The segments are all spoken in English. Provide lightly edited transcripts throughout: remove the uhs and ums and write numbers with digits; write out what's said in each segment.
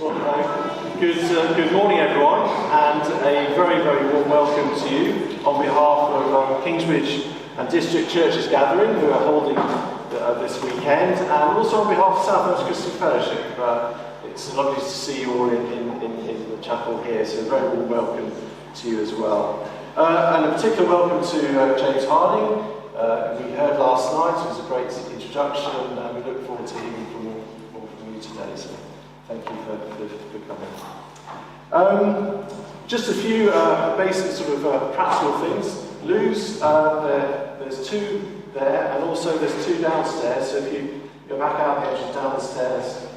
Well, good morning, everyone, and a very, very warm welcome to you on behalf of Kingsbridge and District Churches Gathering, who are holding this weekend, and also on behalf of Southwest Christian Fellowship. It's lovely to see you all in the chapel here, so a very warm welcome to you as well. And a particular welcome to James Harding. We heard last night, it was a great introduction, and we look forward to hearing more from you today. So thank you for coming. Just a few basic sort of practical things. Loos, there's two there, and also there's two downstairs. So if you go back out the entrance down the stairs,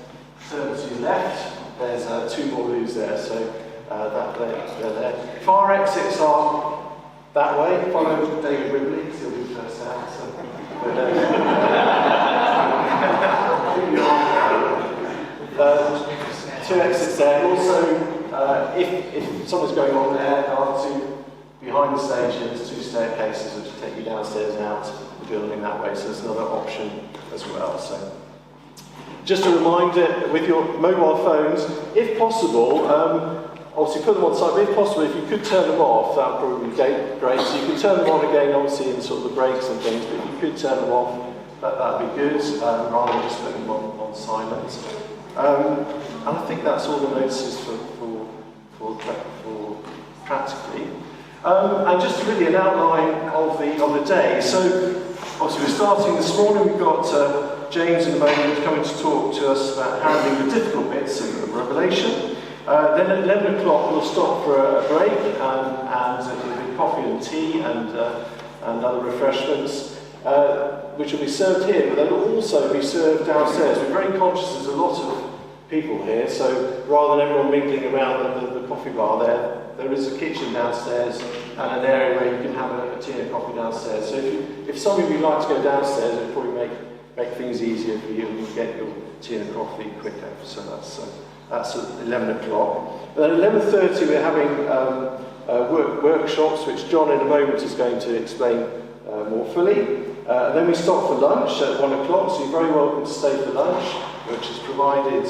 turn to your left, there's two more loos there. So they're there. Fire exits are that way. Follow David Ridley, because he'll be first out. So. Two exits there. Also, if someone's going on there are two behind the stage, there's two staircases which take you downstairs and out the building that way. So there's another option as well. So just a reminder, with your mobile phones, if possible, obviously put them on side, but if possible, if you could turn them off, that would probably be great. So you can turn them on again, obviously, in sort of the breaks and things, but if you could turn them off, that would be good, rather than just putting them on silent. And I think that's all the notices for practically. And just really an outline of the day. So, obviously, we're starting this morning. We've got James in a moment coming to talk to us about handling the difficult bits of Revelation. Then at 11 o'clock we'll stop for a break and there'll be coffee and tea and other refreshments, which will be served here, but they'll also be served downstairs. We're very conscious there's a lot of people here, so rather than everyone mingling around the coffee bar there is a kitchen downstairs and an area where you can have a tea and coffee downstairs. So if some of you like to go downstairs, it'll probably make things easier for you and you get your tea and coffee quicker. So that's at 11 o'clock. Then at 11:30 we're having workshops, which John in a moment is going to explain more fully. Then we stop for lunch at 1 o'clock, so you're very welcome to stay for lunch, which is provided,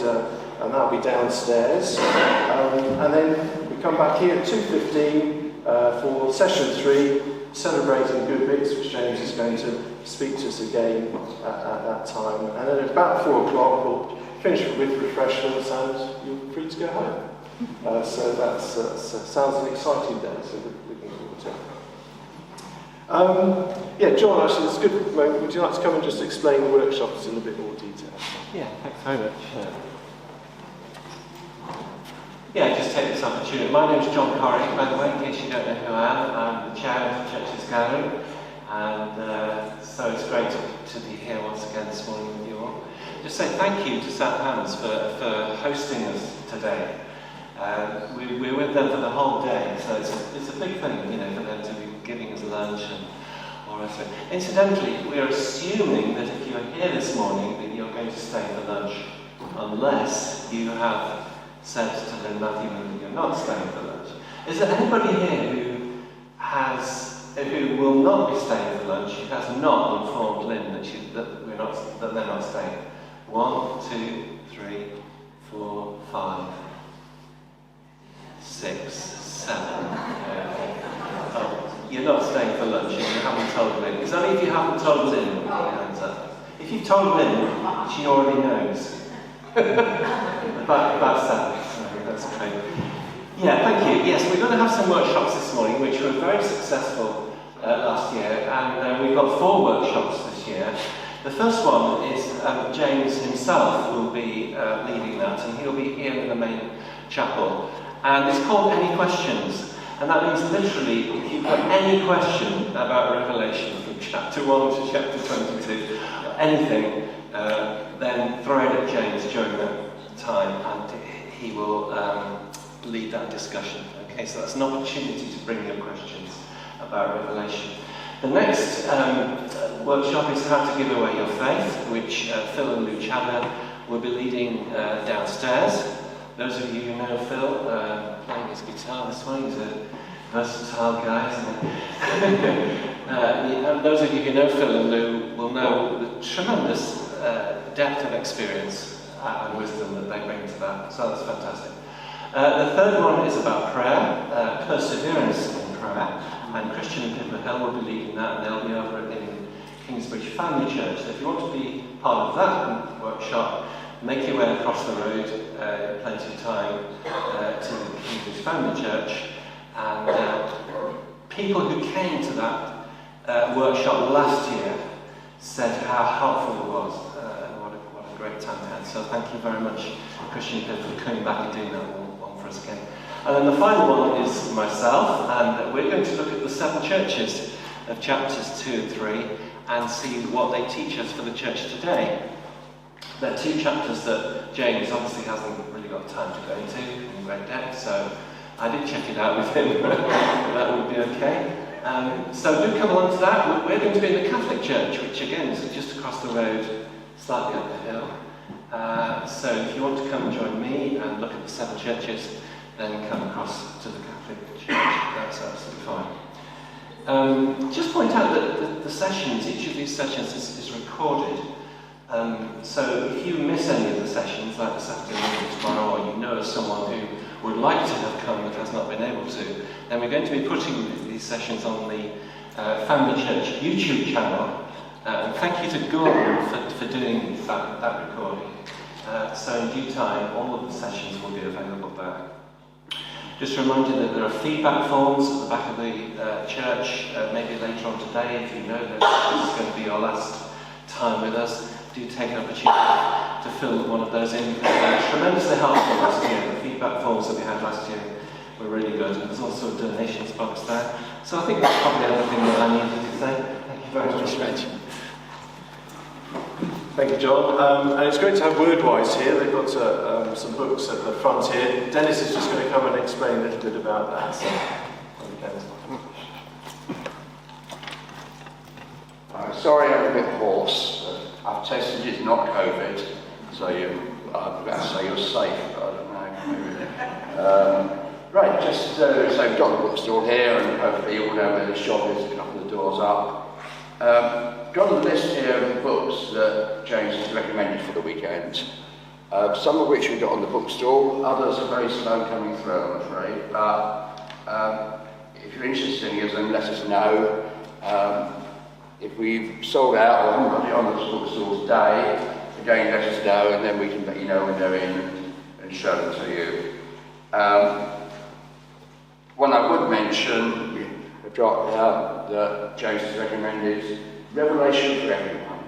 and that'll be downstairs. And then we come back here at 2:15 for session 3, celebrating good bits, which James is going to speak to us again at that time. And then at about 4 o'clock we'll finish with refreshments and you're free to go home. So that sounds an exciting day, so looking forward to it. John, actually, it's a good moment. Would you like to come and just explain the workshops in a bit more detail? Yeah, thanks very much. Just take this opportunity. My name is John Corrie, by the way, in case you don't know who I am. I'm the chair of the Churches Gathering, and so it's great to be here once again this morning with you all. Just say thank you to Southampton for hosting us today. We're with them for the whole day, so it's a big thing, for them to be giving us lunch and all the rest of it. Incidentally, we're assuming that if you're here this morning, that you're going to stay for lunch, unless you have said to Lynn Matthew that you're not staying for lunch. Is there anybody here who will not be staying for lunch, who has not informed Lynn that they're not staying? 1, 2, 3, 4, 5, 6, 7. You're not staying for lunch and you haven't told Lynn. It's only if you haven't told Lynn that you put your hands up. If you've told Lynn, she already knows. about that. That's great. Thank you. Yes, we're going to have some workshops this morning, which were very successful last year, and we've got 4 workshops this year. The first one is James himself will be leading that, and he'll be here in the main chapel. And it's called Any Questions, and that means literally, if you've got any question about Revelation from chapter 1 to chapter 22, anything, then throw it at James during that time, and he will lead that discussion. Okay, so that's an opportunity to bring your questions about Revelation. The next workshop is How to Give Away Your Faith, which Phil and Luciana will be leading downstairs. Those of you who know Phil, playing his guitar this morning, he's a versatile guy, isn't he? And those of you who know Phil and Lou will know the tremendous depth of experience and wisdom that they bring to that. So that's fantastic. The third one is about prayer, perseverance in prayer, and Christian and Pippa Hill will be leading that, and they'll be over in Kingsbridge Family Church. So if you want to be part of that workshop, make your way across the road, plenty of time, to the Kingsbridge Family Church. And people who came to that workshop last year said how helpful it was, and what a great time they had. So thank you very much, Christian and Pippa, for coming back and doing that one for us again. And then the final one is myself, and we're going to look at the 7 churches of chapters 2 and 3 and see what they teach us for the church today. There are 2 chapters that James obviously hasn't really got time to go into in great depth, so I did check it out with him. That would be okay. So do come along to that. We're going to be in the Catholic Church, which again is just across the road, slightly up the hill. So if you want to come and join me and look at the 7 churches, then come across to the Catholic Church. That's absolutely fine. Just point out that the sessions, each of these sessions is recorded. So if you miss any of the sessions, like this afternoon or tomorrow, or you know of someone who would like to have come but has not been able to, then we're going to be putting these sessions on the Family Church YouTube channel. And thank you to Gordon for doing that recording. So in due time, all of the sessions will be available there. Just a reminder that there are feedback forms at the back of the church, maybe later on today, if you know that this is going to be your last time with us. Do take an opportunity to fill one of those in. Tremendously helpful last year. The feedback forms that we had last year were really good. And there's also a donations box there. So I think that's probably everything that I needed to say. Thank you very much, Rich. Thank you, John. And it's great to have Wordwise here. They've got some books at the front here. Dennis is just going to come and explain a little bit about that. So, sorry, I'm a bit hoarse. I've tested it's not COVID, so you're safe, but I don't know. Right, just so we've got the bookstore here, and hopefully you all know where the shop is, a couple of doors up. Got a list here of the books that James has recommended for the weekend, some of which we've got on the bookstore, others are very slow coming through, I'm afraid, but if you're interested in any of them, let us know. If we've sold out or haven't got it on the bookstore today, again let us know, and then we can let you know when they're in and show them to you. One I would mention, we've got that James has recommended, Revelation for Everyone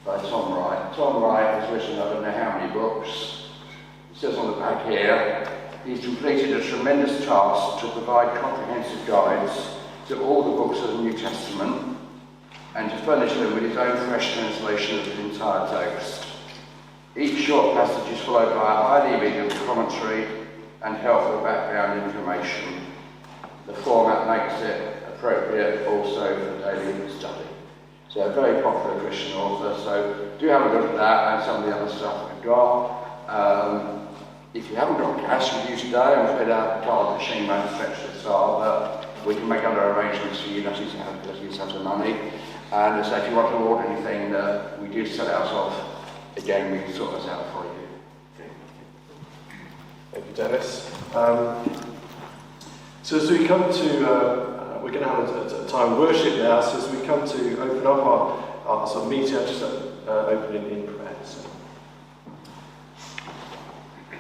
by Tom Wright. Tom Wright has written I don't know how many books. It says on the back here, he's completed a tremendous task to provide comprehensive guides to all the books of the New Testament and to furnish them with his own fresh translation of the entire text. Each short passage is followed by a highly readable commentary and helpful background information. The format makes it appropriate also for daily study. So a very popular Christian author, so do have a look at that and some of the other stuff we've got. If you haven't got cash with you today, I'm afraid our card machine won't stretch this far, but we can make other arrangements for you, let you have the money. And so if you want to order anything that we do sell out of, again, we can sort this out for you. Thank you, Dennis. So as we come to, we're going to have a time of worship now, so as we come to open up our sort of meeting, I'll just open it in prayer. So.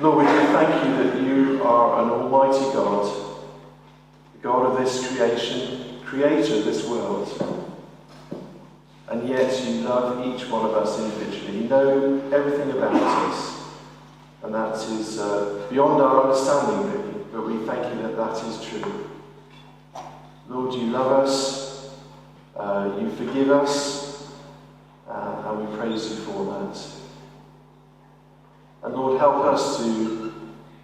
Lord, we do thank you that you are an almighty God, the God of this creation, creator of this world. And yet you love each one of us individually. You know everything about us. And that is beyond our understanding, really. But we thank you that that is true. Lord, you love us. You forgive us. And we praise you for that. And Lord, help us to,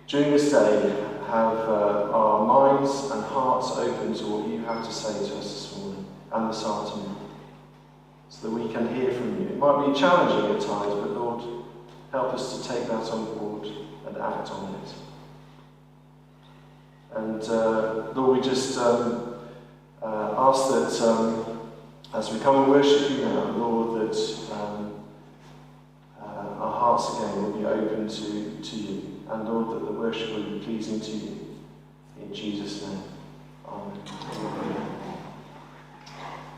during this day, have our minds and hearts open to what you have to say to us this morning and this afternoon, so that we can hear from you. It might be challenging at times, but Lord, help us to take that on board and act on it. And Lord, we just ask that as we come and worship you now, Lord, that our hearts again will be open to you. And Lord, that the worship will be pleasing to you. In Jesus' name. Amen.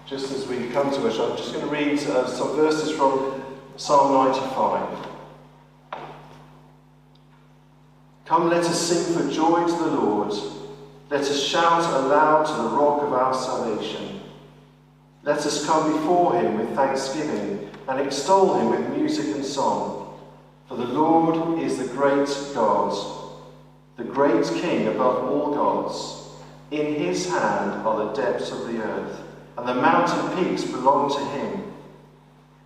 Just as we come to worship, I'm just going to read some verses from Psalm 95. Come, let us sing for joy to the Lord. Let us shout aloud to the rock of our salvation. Let us come before him with thanksgiving and extol him with music and song. For the Lord is the great God, the great King above all gods. In his hand are the depths of the earth, and the mountain peaks belong to him.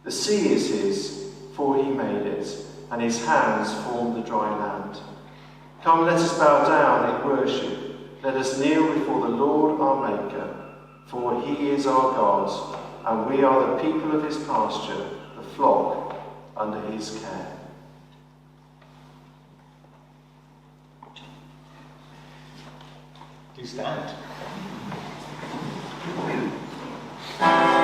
The sea is his, for he made it, and his hands formed the dry land. Come, let us bow down in worship. Let us kneel before the Lord our Maker, for he is our God, and we are the people of his pasture, the flock under his care. Do stand. Oh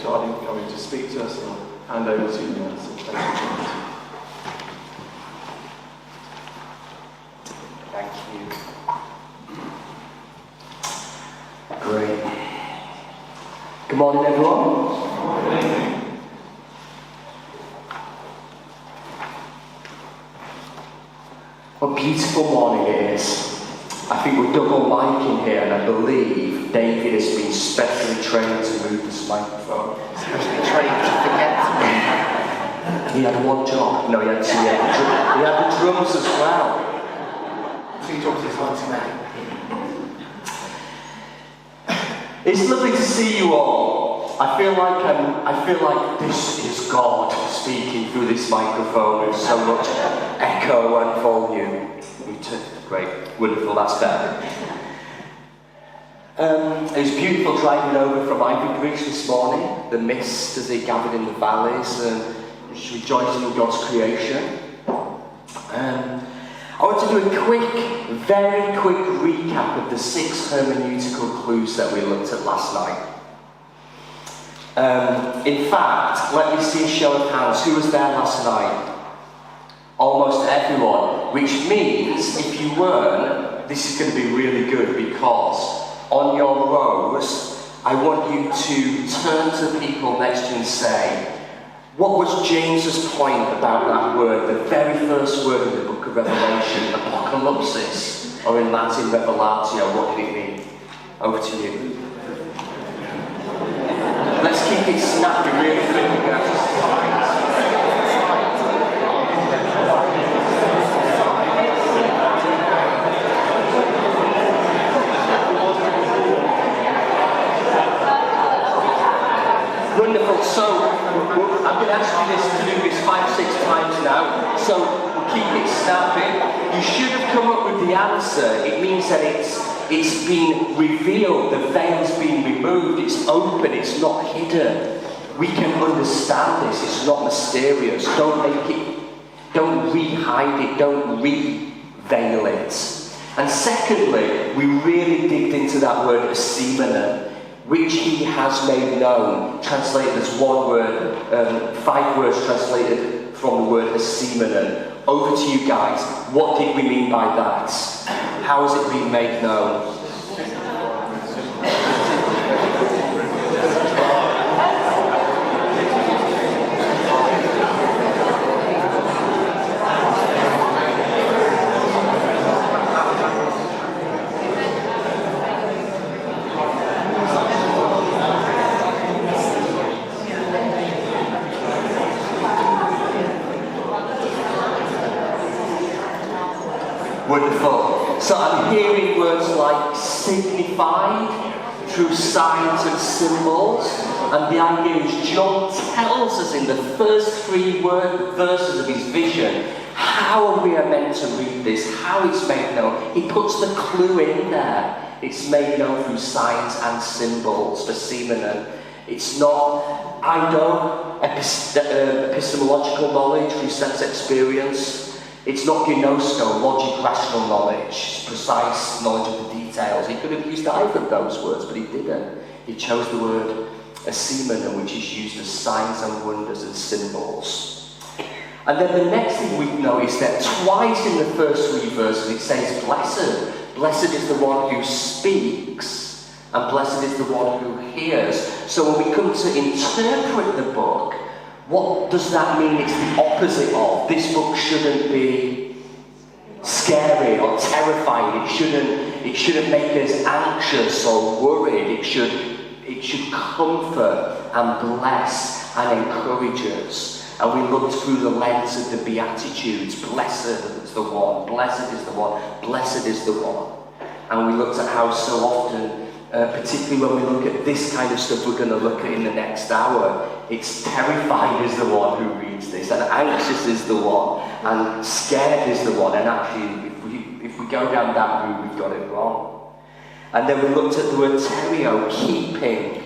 Charlie coming to speak to us, and I'll hand over to you now. So thank you, James. Thank you. Great. Good morning, everyone. What a beautiful morning it is. I think we're double mic in here, and I believe David has been specially trained to move this microphone. Especially trained to forget me. He had one job. No, he had two. He had the drums as well. 2 jobs is one too many. It's lovely to see you all. I feel like this is God speaking through this microphone with so much echo and volume. Great, wonderful, that's better. It was beautiful driving over from Ivy Bridge this morning. The mist as it gathered in the valleys, and just rejoicing in God's creation. I want to do a very quick recap of the 6 hermeneutical clues that we looked at last night. In fact, let me see a show of hands. Who was there last night? Almost everyone, which means if you weren't, this is going to be really good, because on your rows, I want you to turn to the people next to you and say, what was James's point about that word, the very first word in the book of Revelation, apocalypsis, or in Latin, revelatio? What did it mean? Over to you. Let's keep it snappy, really flipping out. Wonderful. So, I'm going to ask you this to do this 5-6 times now. So, we'll keep it snappy. You should have come up with the answer. It means that it's been revealed, the veil's been removed, it's open, it's not hidden. We can understand this, it's not mysterious. Don't re-hide it, don't re-veil it. And secondly, we really digged into that word asimonon, which he has made known, translated as one word, 5 words translated from the word asimonon. Over to you guys. What did we mean by that? How has it been made known? Wonderful. So I'm hearing words like signified through signs and symbols, and the idea is John tells us in the first 3 verses of his vision how we are meant to read this, how it's made known. He puts the clue in there. It's made known through signs and symbols for asimonon. It's not epistemological knowledge through sense experience. It's not gnosko, logic, rational knowledge, precise knowledge of the details. He could have used either of those words, but he didn't. He chose the word asimonon, which is used as signs and wonders and symbols. And then the next thing we know is that twice in the first 3 verses it says blessed. Blessed is the one who speaks, and blessed is the one who hears. So when we come to interpret the book, what does that mean? It's the opposite of. This book shouldn't be scary or terrifying. It shouldn't make us anxious or worried. It should comfort and bless and encourage us. And we looked through the lens of the Beatitudes. Blessed is the one, blessed is the one, blessed is the one. And we looked at how so often, particularly when we look at this kind of stuff we're going to look at in the next hour, it's terrified is the one who reads this, and anxious is the one, and scared is the one, and actually if we go down that route, we've got it wrong. And then we looked at the word terio, keeping,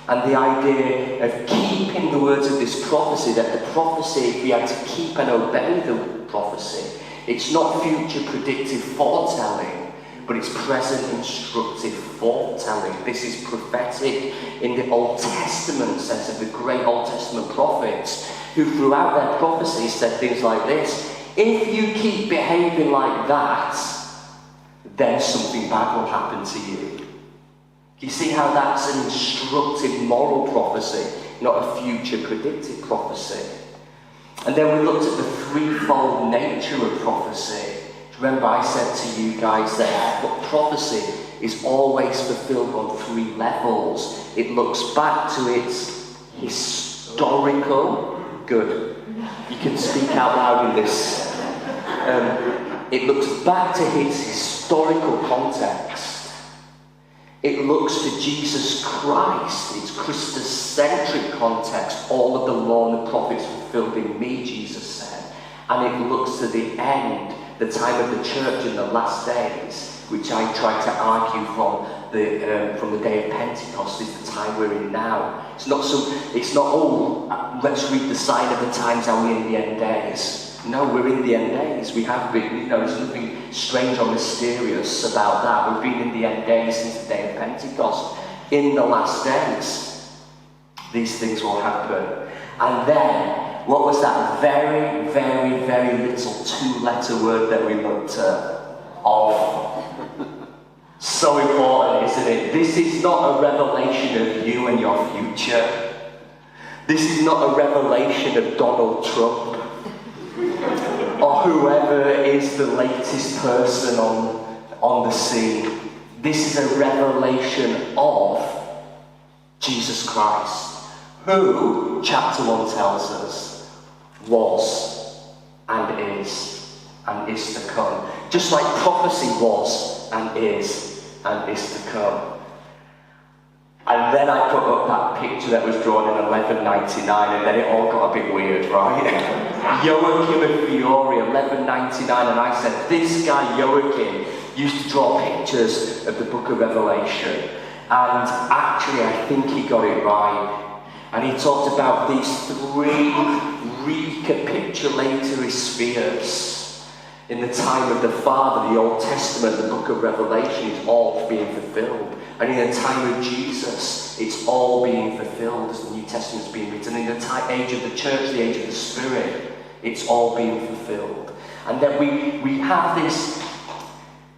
and the idea of keeping the words of this prophecy, that the prophecy, if we had to keep and obey the prophecy, it's not future predictive foretelling, but it's present, instructive, foretelling. This is prophetic in the Old Testament sense of the great Old Testament prophets, who throughout their prophecies said things like this: if you keep behaving like that, then something bad will happen to you. You see how that's an instructive moral prophecy, not a future predictive prophecy. And then we looked at the threefold nature of prophecy. Remember, I said to you guys that prophecy is always fulfilled on three levels. It looks back to its historical. Good. You can speak out loud in this. It looks back to its historical context. It looks to Jesus Christ, its Christocentric context. All of the law and the prophets fulfilled in me, Jesus said. And it looks to the end, the time of the church in the last days, which I tried to argue from the day of Pentecost, is the time we're in now. It's not let's read the sign of the times, are we in the end days? No, we're in the end days. We have been, there's nothing strange or mysterious about that. We've been in the end days since the day of Pentecost. In the last days, these things will happen. And then, what was that very, very, very little two-letter word that we looked at? Of. So important, isn't it? This is not a revelation of you and your future. This is not a revelation of Donald Trump or whoever is the latest person on the scene. This is a revelation of Jesus Christ, who, chapter 1 tells us, was and is to come. Just like prophecy was and is to come. And then I put up that picture that was drawn in 1199, and then it all got a bit weird, right? Joachim of Fiore, 1199, and I said, this guy Joachim used to draw pictures of the book of Revelation, and actually I think he got it right. And he talked about these three recapitulatory spheres. In the time of the Father, the Old Testament, the book of Revelation is all being fulfilled. And in the time of Jesus, it's all being fulfilled as the New Testament's being written. In the age of the church, the age of the Spirit, it's all being fulfilled. And then we have this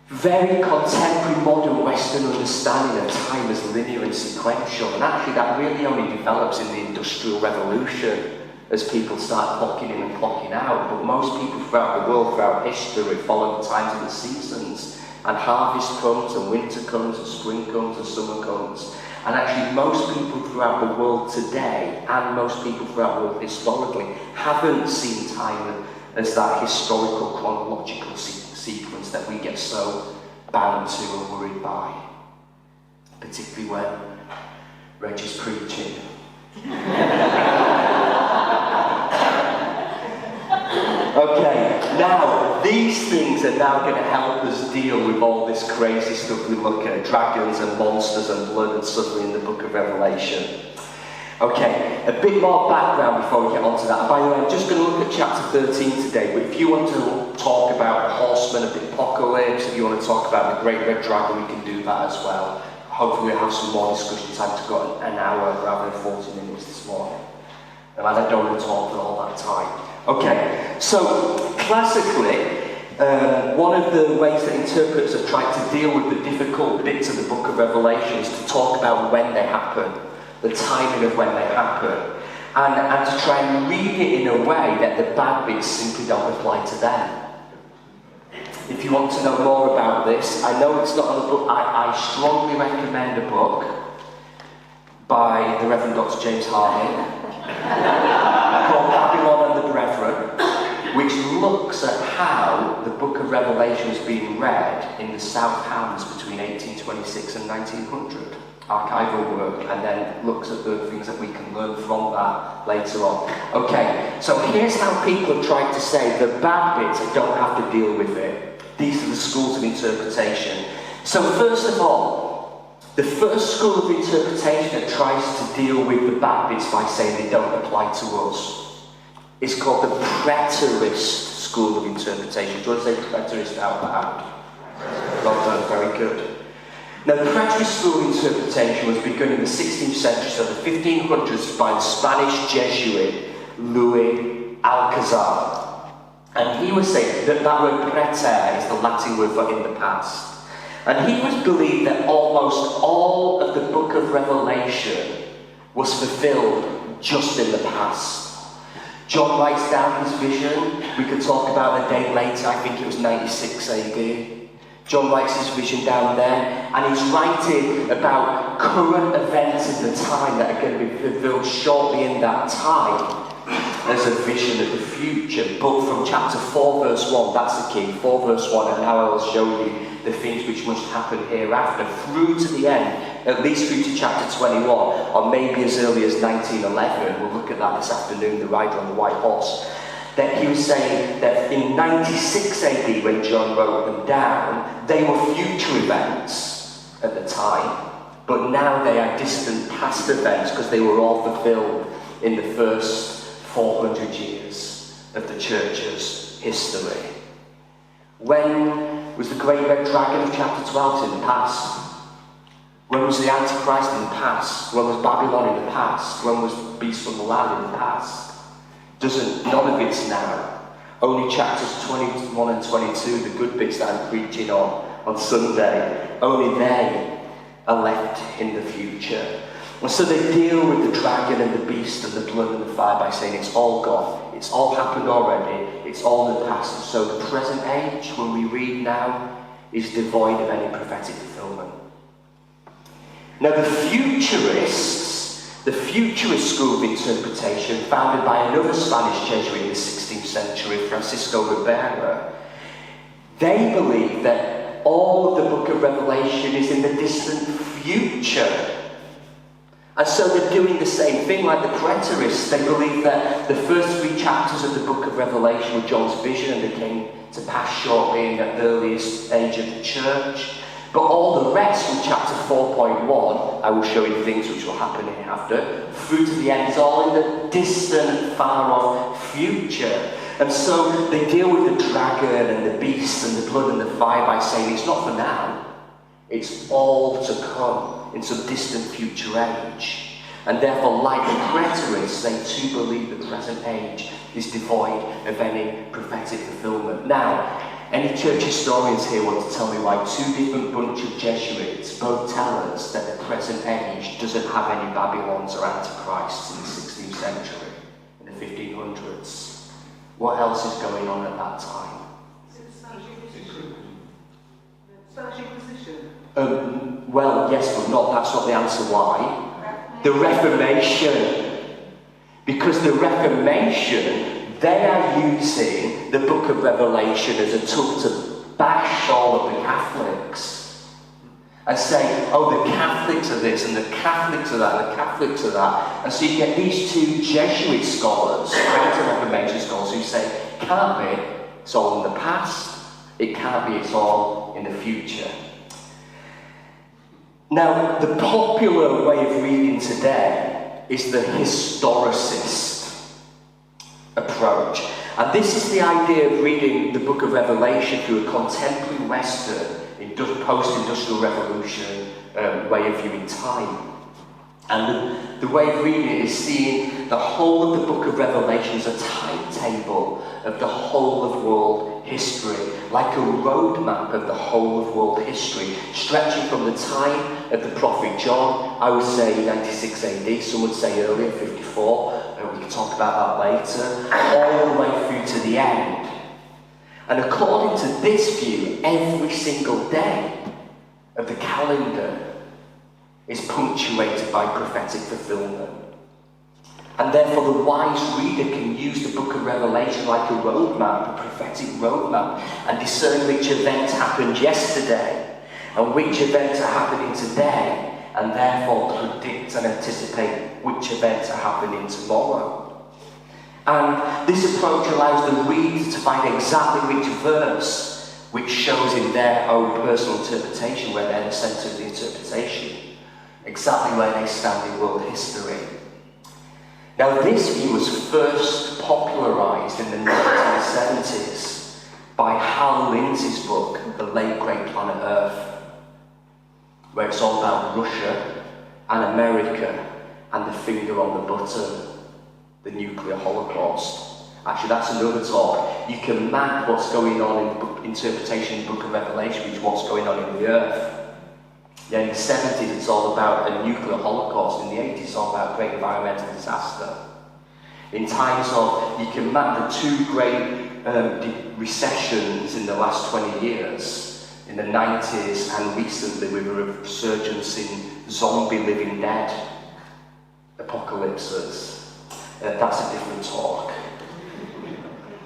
very contemporary, modern Western understanding of time as linear and sequential. And actually that really only develops in the Industrial Revolution, as people start clocking in and clocking out. But most people throughout the world, throughout history, follow the times of the seasons. And harvest comes, and winter comes, and spring comes, and summer comes. And actually most people throughout the world today, and most people throughout the world historically, haven't seen time as that historical chronological sequence that we get so bound to and worried by. Particularly when Reg is preaching. Okay, now these things are now going to help us deal with all this crazy stuff we look at, dragons and monsters and blood and suddenly in the book of Revelation. Okay, a bit more background before we get on to that. By the way, I'm just going to look at chapter 13 today, but if you want to talk about the horsemen of the apocalypse, if you want to talk about the great red dragon, we can do that as well. Hopefully we'll have some more discussion time to go an hour rather than 40 minutes this morning. And I don't want to talk for all that time. Okay, so classically, one of the ways that interpreters have tried to deal with the difficult bits of the book of Revelation is to talk about when they happen, the timing of when they happen, and to try and read it in a way that the bad bits simply don't apply to them. If you want to know more about this, I know it's not on the book, I strongly recommend a book by the Reverend Dr. James Harding called Babylon and the Brethren, which looks at how the book of Revelation is being read in the South Hams between 1826 and 1900. Archival work, and then looks at the things that we can learn from that later on. Okay, so here's how people have tried to say the bad bits, I don't have to deal with it. These are the schools of interpretation. So first of all, the first school of interpretation that tries to deal with the bad bits by saying they don't apply to us is called the preterist school of interpretation. Do you want to say preterist out loud? Well done, very good. Now, the preterist school of interpretation was begun in the 16th century, so the 1500s, by the Spanish Jesuit Louis Alcazar. And he was saying that that word preter is the Latin word for in the past. And he was believed that almost all of the book of Revelation was fulfilled just in the past. John writes down his vision. We could talk about a day later, I think it was 96 AD. John writes his vision down there, and he's writing about current events in the time that are going to be fulfilled shortly in that time as a vision of the future. But from chapter 4 verse 1, that's the key, 4 verse 1, and now I'll show you the things which must happen hereafter, through to the end, at least through to chapter 21, or maybe as early as 1911. We'll look at that this afternoon, the rider on the white horse. That he was saying that in 96 AD, when John wrote them down, they were future events at the time, but now they are distant past events because they were all fulfilled in the first 400 years of the church's history. When was the great red dragon of chapter 12 in the past? When was the Antichrist in the past? When was Babylon in the past? When was Beast from the Land in the past? None of it's now. Only chapters 21 and 22, the good bits that I'm preaching on Sunday, only they are left in the future. And so they deal with the dragon and the beast and the blood and the fire by saying it's all gone. It's all happened already. It's all in the past. And so the present age, when we read now, is devoid of any prophetic fulfillment. Now the futurist school of interpretation, founded by another Spanish Jesuit in the 16th century, Francisco Ribera, they believe that all of the book of Revelation is in the distant future. And so they're doing the same thing like the preterists. They believe that the first 3 chapters of the book of Revelation were John's vision and they came to pass shortly in the earliest age of the church. But all the rest from chapter 4.1, I will show you things which will happen hereafter, through to the end, is all in the distant, far-off future. And so they deal with the dragon and the beast and the blood and the fire by saying it's not for now, it's all to come in some distant future age. And therefore, like the preterists, they too believe the present age is devoid of any prophetic fulfillment. Now, any church historians here want to tell me why 2 different bunch of Jesuits both tell us that the present age doesn't have any Babylons or Antichrists in the 16th century, in the 1500s. What else is going on at that time? Spanish Inquisition. Well, yes, but that's not the answer. Why? The Reformation. Because the Reformation, they are using the book of Revelation as a tool to bash all of the Catholics and say, oh, the Catholics are this and the Catholics are that and the Catholics are that. And so you get these 2 Jesuit scholars, Reformation scholars, who say, can't be, it's all in the past. It can't be, it's all in the future. Now, the popular way of reading today is the historicist approach. And this is the idea of reading the book of Revelation through a contemporary Western, post-industrial revolution way of viewing time. And the way of reading it is seeing the whole of the book of Revelation as a timetable of the whole of world history, like a roadmap of the whole of world history, stretching from the time of the prophet John, I would say 96 AD, some would say earlier, 54, we can talk about that later, all the way through to the end. And according to this view, every single day of the calendar is punctuated by prophetic fulfillment. And therefore the wise reader can use the book of Revelation like a roadmap, a prophetic roadmap, and discern which events happened yesterday and which events are happening today, and therefore predict and anticipate which events are happening tomorrow. And this approach allows the reader to find exactly which verse which shows in their own personal interpretation where they're the centre of the interpretation, exactly where they stand in world history. Now this view was first popularised in the 1970s by Hal Lindsey's book, The Late Great Planet Earth, where it's all about Russia and America and the finger on the button, the nuclear holocaust. Actually, that's another talk. You can map what's going on in the book, interpretation of the book of Revelation, which is what's going on in the earth. Yeah, in the 70s, it's all about a nuclear holocaust. In the 80s, it's all about great environmental disaster. In times of, you can map the two great recessions in the last 20 years, in the 90s and recently with a resurgence in zombie living dead apocalypses. That's a different talk.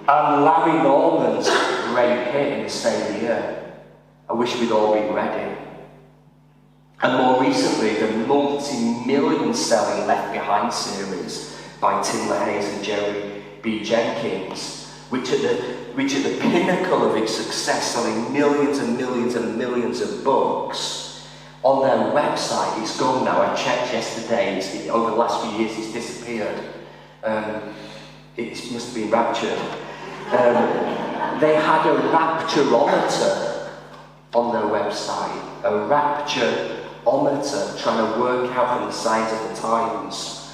And Larry Norman's great hit in the same year, I Wish We'd All Been Ready. And more recently, the multi-million selling Left Behind series by Tim LaHaye and Jerry B. Jenkins, which at the pinnacle of its success, selling millions and millions and millions of books, on their website, it's gone now, I checked yesterday, over the last few years it's disappeared. It must have been raptured. They had a rapturometer on their website, a rapturometer, trying to work out from the signs of the times.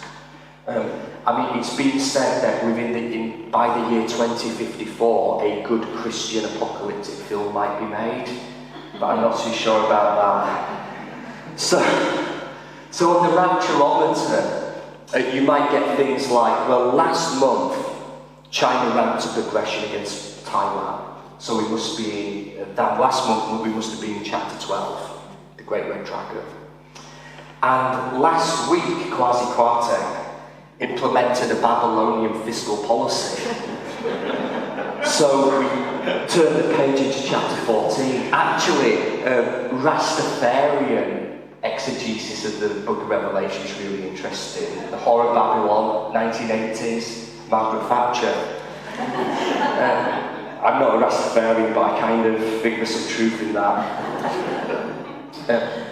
It's been said that by the year 2054, a good Christian apocalyptic film might be made, but I'm not too sure about that. So on the rapturometer, you might get things like, well, last month, China ramped up aggression against Taiwan. So we must be last month we must have been in chapter 12, the Great Red Dragon. And last week, Kwasi Kwarteng implemented a Babylonian fiscal policy. So we turn the page into chapter 14. Actually, Rastafarian exegesis of the Book of Revelation is really interesting. The Horror of Babylon, 1980s, Margaret Thatcher. I'm not a Rastafarian, but I kind of think there's some truth in that.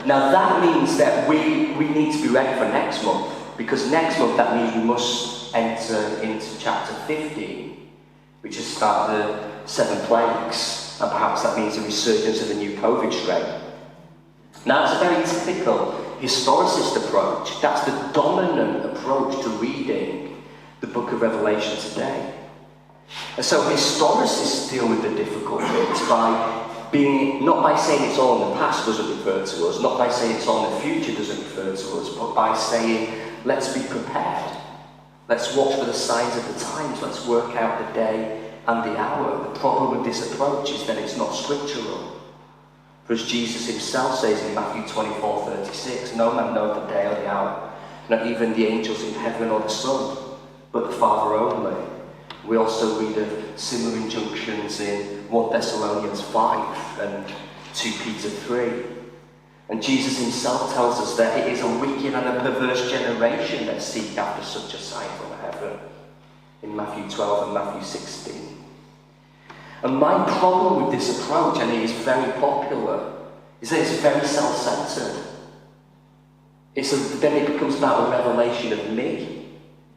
Now that means that we need to be ready for next month, because next month that means we must enter into chapter 15, which is about the 7 plagues, and perhaps that means a resurgence of the new COVID strain. Now it's a very typical historicist approach. That's the dominant approach to reading the book of Revelation today. And so historicists deal with the difficult bits by not by saying it's all in the past doesn't refer to us, not by saying it's all in the future doesn't refer to us, but by saying, let's be prepared. Let's watch for the signs of the times. Let's work out the day and the hour. The problem with this approach is that it's not scriptural. For as Jesus himself says in Matthew 24:36, no man knows the day or the hour, not even the angels in heaven or the Son, but the Father only. We also read of similar injunctions in 1 Thessalonians 5 and 2 Peter 3. And Jesus himself tells us that it is a wicked and a perverse generation that seek after such a sign from heaven, in Matthew 12 and Matthew 16. And my problem with this approach, and it is very popular, is that it's very self-centered. Then it becomes about a revelation of me.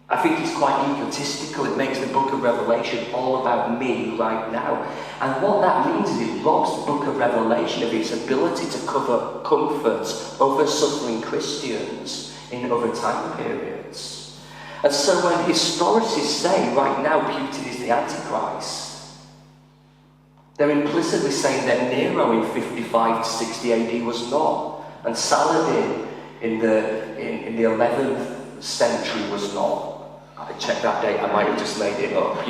I think it's quite egotistical. It makes the book of Revelation all about me right now. And what that means is it robs the book of Revelation of its ability to cover comforts over suffering Christians in other time periods. And so when historicists say right now Putin is the Antichrist, they're implicitly saying that Nero in 55 to 60 AD was not, and Saladin in the 11th century was not. I checked that date, I might have just made it up.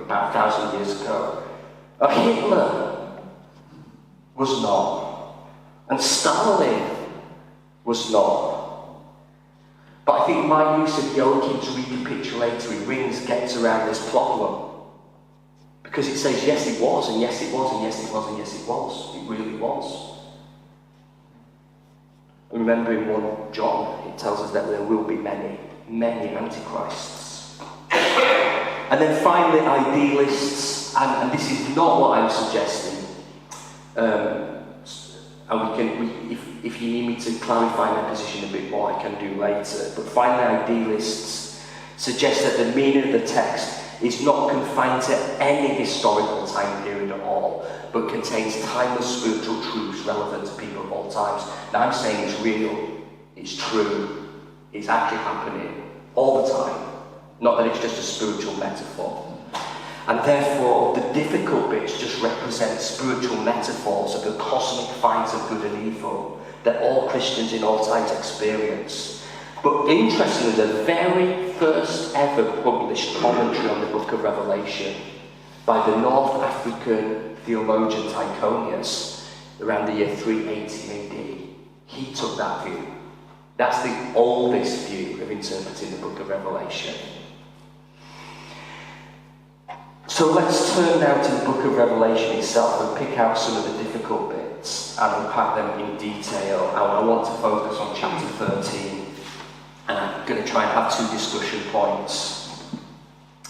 About 1,000 years ago. Hitler was not, and Stalin was not. But I think my use of Joachim's recapitulatory rings gets around this problem. Because it says, yes it was, and yes it was, and yes it was, and yes it was. It really was. Remember in 1 John, it tells us that there will be many, many antichrists. And then finally, idealists, and this is not what I'm suggesting. If you need me to clarify my position a bit more, I can do later. But finally, idealists suggests that the meaning of the text is not confined to any historical time period at all, but contains timeless spiritual truths relevant to people of all times. Now I'm saying it's real, it's true, it's actually happening all the time, not that it's just a spiritual metaphor. And therefore, the difficult bits just represent spiritual metaphors of the cosmic fight of good and evil that all Christians in all times experience. But interestingly, the very first ever published commentary on the book of Revelation by the North African theologian Tychonius around the year 380 AD, he took that view. That's the oldest view of interpreting the book of Revelation. So let's turn now to the book of Revelation itself and pick out some of the difficult bits and unpack them in detail. I want to focus on chapter 13, and I'm going to try and have two discussion points.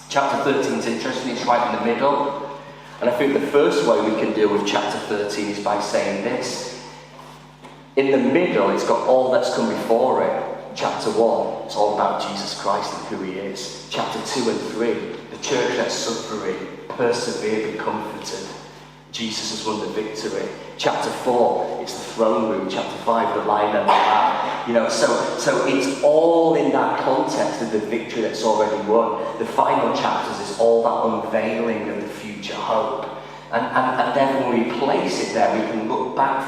Chapter 13 is interesting, it's right in the middle, and I think the first way we can deal with chapter 13 is by saying this. In the middle, it's got all that's come before it. Chapter 1, it's all about Jesus Christ and who he is. Chapter 2 and 3, the church that's suffering, persevere, be comforted. Jesus has won the victory. Chapter 4, it's the throne room. Chapter 5, the lion and the lamb. You know, so it's all in that context of the victory that's already won. The final chapters is all that unveiling of the future hope. And then when we place it there, we can look back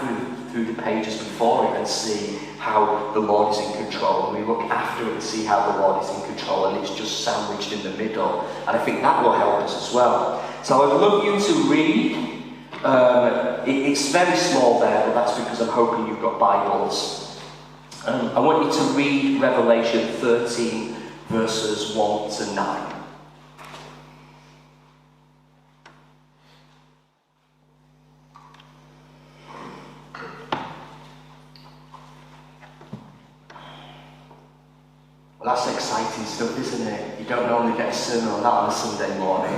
through the pages before it and see how the Lord is in control. And we look after it and see how the Lord is in control, and it's just sandwiched in the middle. And I think that will help us as well. So I'd love you to read. It's very small there, but that's because I'm hoping you've got Bibles. I want you to read Revelation 13, verses 1 to 9. Well, that's exciting stuff, isn't it? You don't normally get a sermon on that on a Sunday morning.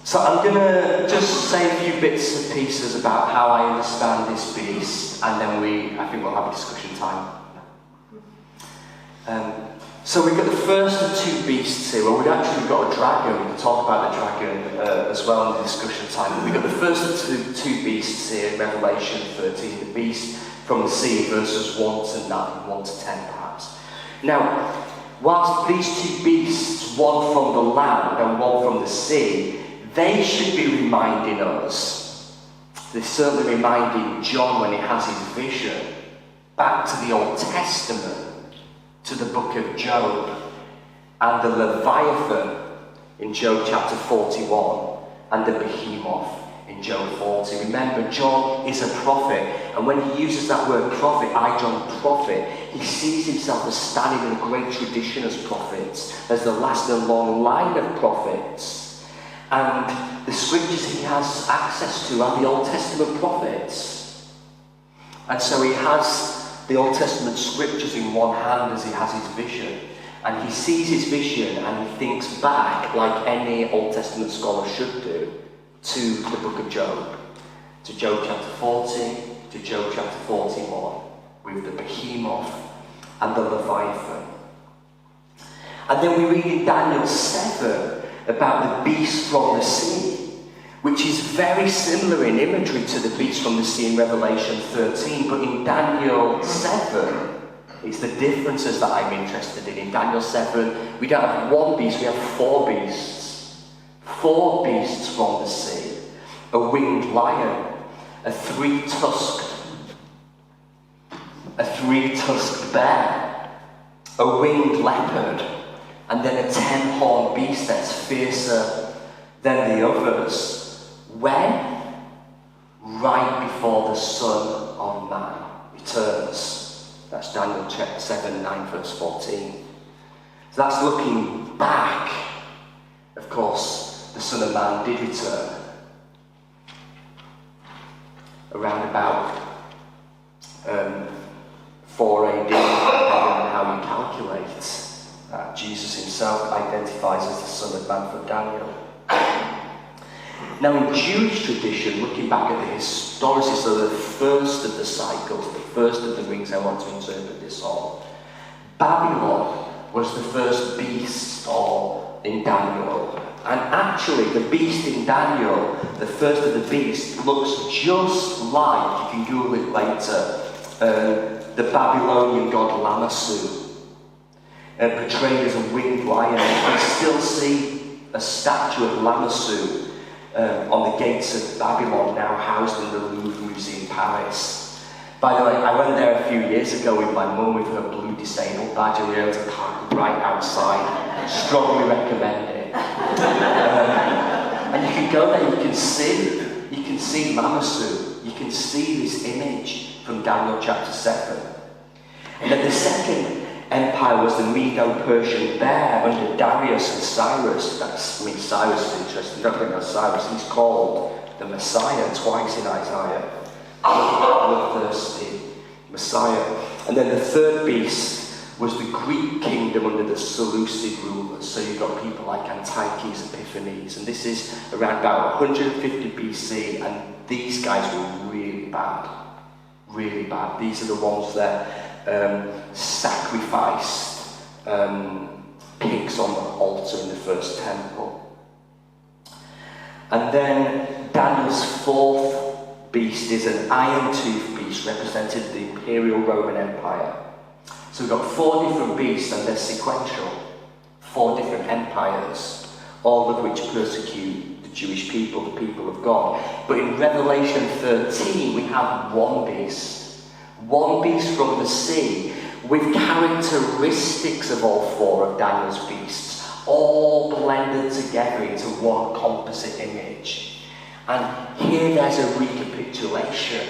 So I'm going to just say a few bits and pieces about how I understand this beast, and then I think we'll have a discussion time. So we've got the first of two beasts here. Well, we've actually got a dragon. We can talk about the dragon as well in the discussion time. We've got the first of two beasts here in Revelation 13, the beast from the sea, verses 1 to 9, 1 to 10 perhaps. Now, whilst these two beasts, one from the land and one from the sea, they should be reminding us, they're certainly reminding John when he has his vision, back to the Old Testament, to the book of Job, and the Leviathan in Job chapter 41, and the Behemoth in Job 40. Remember, John is a prophet, and when he uses that word prophet, I, John, prophet, he sees himself as standing in a great tradition as prophets, as the last and long line of prophets. And the scriptures he has access to are the Old Testament prophets. And so he has the Old Testament scriptures in one hand as he has his vision. And he sees his vision and he thinks back, like any Old Testament scholar should do, to the book of Job. To Job chapter 40, to Job chapter 41, with the Behemoth and the Leviathan. And then we read in Daniel 7 about the beast from the sea, which is very similar in imagery to the beast from the sea in Revelation 13, but in Daniel 7, it's the differences that I'm interested in. In Daniel 7, we don't have one beast, we have four beasts. Four beasts from the sea. A winged lion, a three-tusked bear, a winged leopard, and then a 10-horned beast that's fiercer than the others. When? Right before the Son of Man returns. That's Daniel chapter 7, 9, verse 14. So that's looking back. Of course, the Son of Man did return. Around about 4 AD, depending on how you calculate. Jesus himself identifies as the Son of Man from Daniel. Now in Jewish tradition, looking back at the historicity, so the first of the cycles, the first of the rings I want to interpret this on, Babylon was the first beast in Daniel. And actually, the beast in Daniel, the first of the beasts, looks just like, you can Google it later, the Babylonian god Lamassu, portrayed as a winged lion. You can still see a statue of Lamassu on the gates of Babylon, now housed in the Louvre Museum, Paris. By the way, I went there a few years ago with my mum with her blue disabled badge, and we were able to park right outside. Strongly recommend it. And you can go there, you can see Lamassu, you can see this image from Daniel chapter 7. And then the second empire was the Medo-Persian bear under Darius and Cyrus. Cyrus is interesting, don't think that's Cyrus. He's called the Messiah twice in Isaiah. Bloodthirsty Messiah. And then the third beast was the Greek kingdom under the Seleucid rulers. So you've got people like Antiochus Epiphanes, and this is around about 150 BC, and these guys were really bad. Really bad. These are the ones that sacrificed pigs on the altar in the first temple. And then Daniel's fourth beast is an iron-toothed beast, represented the Imperial Roman Empire. So we've got 4 different beasts, and they're sequential. 4 different empires, all of which persecute the Jewish people, the people of God. But in Revelation 13, we have one beast. One beast from the sea, with characteristics of all 4 of Daniel's beasts, all blended together into one composite image. And here there's a recapitulation.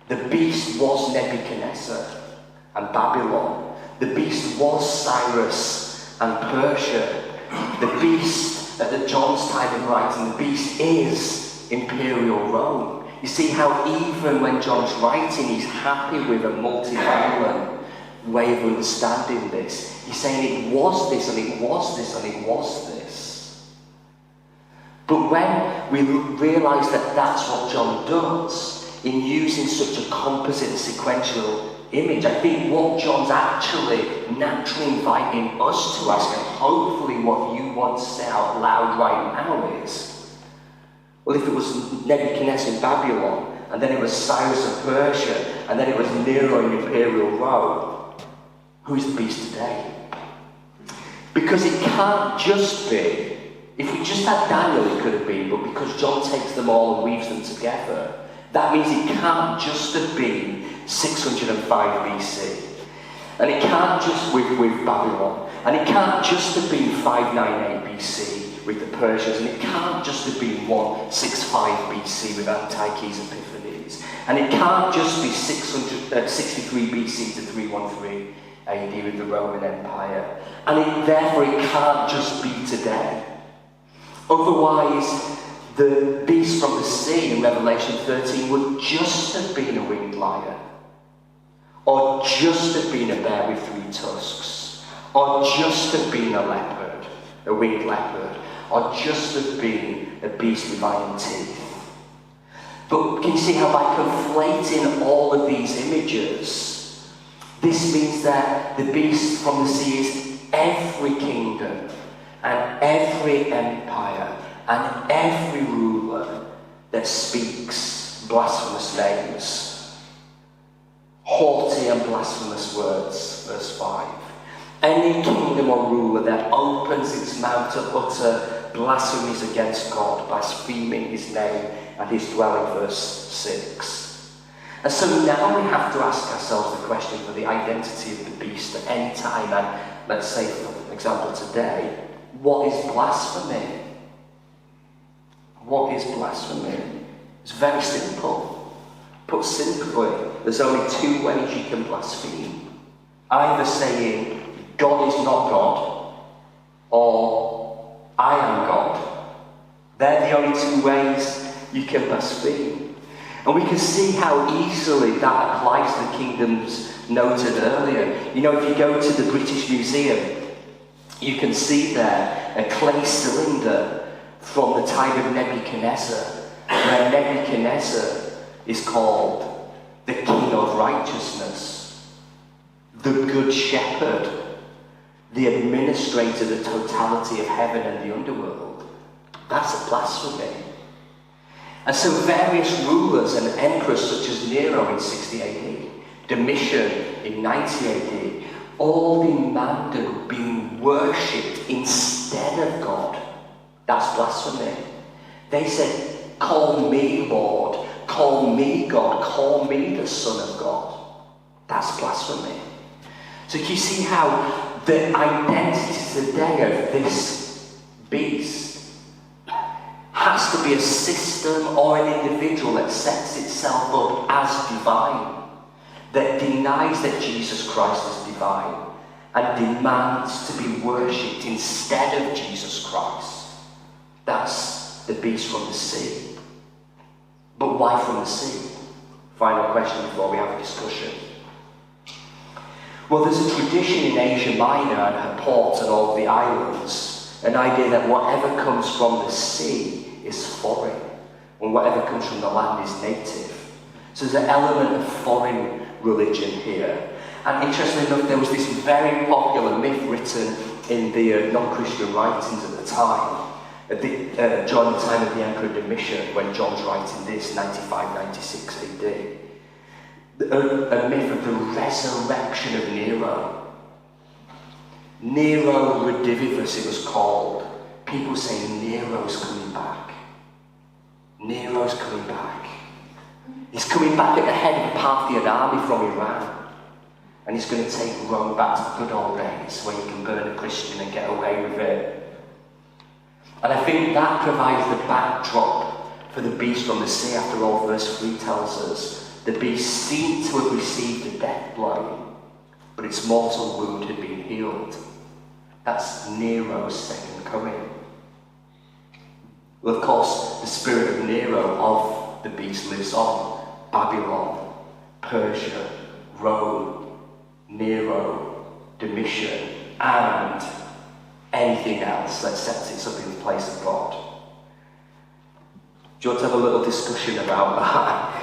The beast was Nebuchadnezzar and Babylon. The beast was Cyrus and Persia. The beast at the John's time of writing, the beast is Imperial Rome. You see how even when John's writing, he's happy with a multivalent way of understanding this. He's saying it was this, and it was this, and it was this. But when we realise that that's what John does, in using such a composite and sequential image, I think what John's actually naturally inviting us to ask, and hopefully what you want to say out loud right now is, well, if it was Nebuchadnezzar in Babylon, and then it was Cyrus of Persia, and then it was Nero in Imperial Rome, who's the beast today? Because it can't just be, if we just had Daniel, it could have been, but because John takes them all and weaves them together, that means it can't just have been 605 BC. And it can't just with Babylon. And it can't just have been 598 BC with the Persians. And it can't just have been 165 BC with Antiochus Epiphanes. And it can't just be 63 BC to 313 AD with the Roman Empire. And therefore it can't just be today. Otherwise, the beast from the sea in Revelation 13 would just have been a winged lion, or just have been a bear with 3 tusks, or just have been a leopard, a winged leopard, or just have been a beast with iron teeth. But can you see how by conflating all of these images, this means that the beast from the sea is every kingdom, and every empire, and every ruler that speaks blasphemous names, haughty and blasphemous words, verse 5. Any kingdom or ruler that opens its mouth to utter blasphemies against God, blaspheming his name and his dwelling, verse 6. And so now we have to ask ourselves the question for the identity of the beast at any time, and let's say, for example, today, what is blasphemy? What is blasphemy? It's very simple. Put simply, there's only 2 ways you can blaspheme. Either saying, God is not God, or I am God. They're the only 2 ways you can blaspheme. And we can see how easily that applies to the kingdoms noted earlier. You know, if you go to the British Museum, you can see there a clay cylinder from the time of Nebuchadnezzar, where Nebuchadnezzar is called the King of Righteousness, the Good Shepherd, the administrator, the totality of heaven and the underworld. That's a blasphemy. And so various rulers and emperors such as Nero in 60 AD, Domitian in 90 AD, all demanded being worshipped instead of God. That's blasphemy. They said, call me Lord, call me God, call me the Son of God. That's blasphemy. So you see how the identity today of this beast has to be a system or an individual that sets itself up as divine, that denies that Jesus Christ is divine and demands to be worshipped instead of Jesus Christ. That's the beast from the sea. But why from the sea? Final question before we have a discussion. Well, there's a tradition in Asia Minor and her ports and all the islands, an idea that whatever comes from the sea is foreign, and whatever comes from the land is native. So there's an element of foreign religion here. And interestingly enough, there was this very popular myth written in the non-Christian writings at the time, during the time of the Emperor Domitian, when John's writing this, 95-96 AD. A myth of the resurrection of Nero. Nero Redivivus, it was called. People say Nero's coming back. Nero's coming back. He's coming back at the head of the Parthian army from Iran. And he's going to take Rome back to the good old days where you can burn a Christian and get away with it. And I think that provides the backdrop for the beast from the sea. After all, verse 3 tells us the beast seemed to have received a death blow, but its mortal wound had been healed. That's Nero's second coming. Well, of course, the spirit of Nero, of the beast, lives on. Babylon, Persia, Rome, Nero, Domitian, and anything else that sets itself in the place of God. Do you want to have a little discussion about that?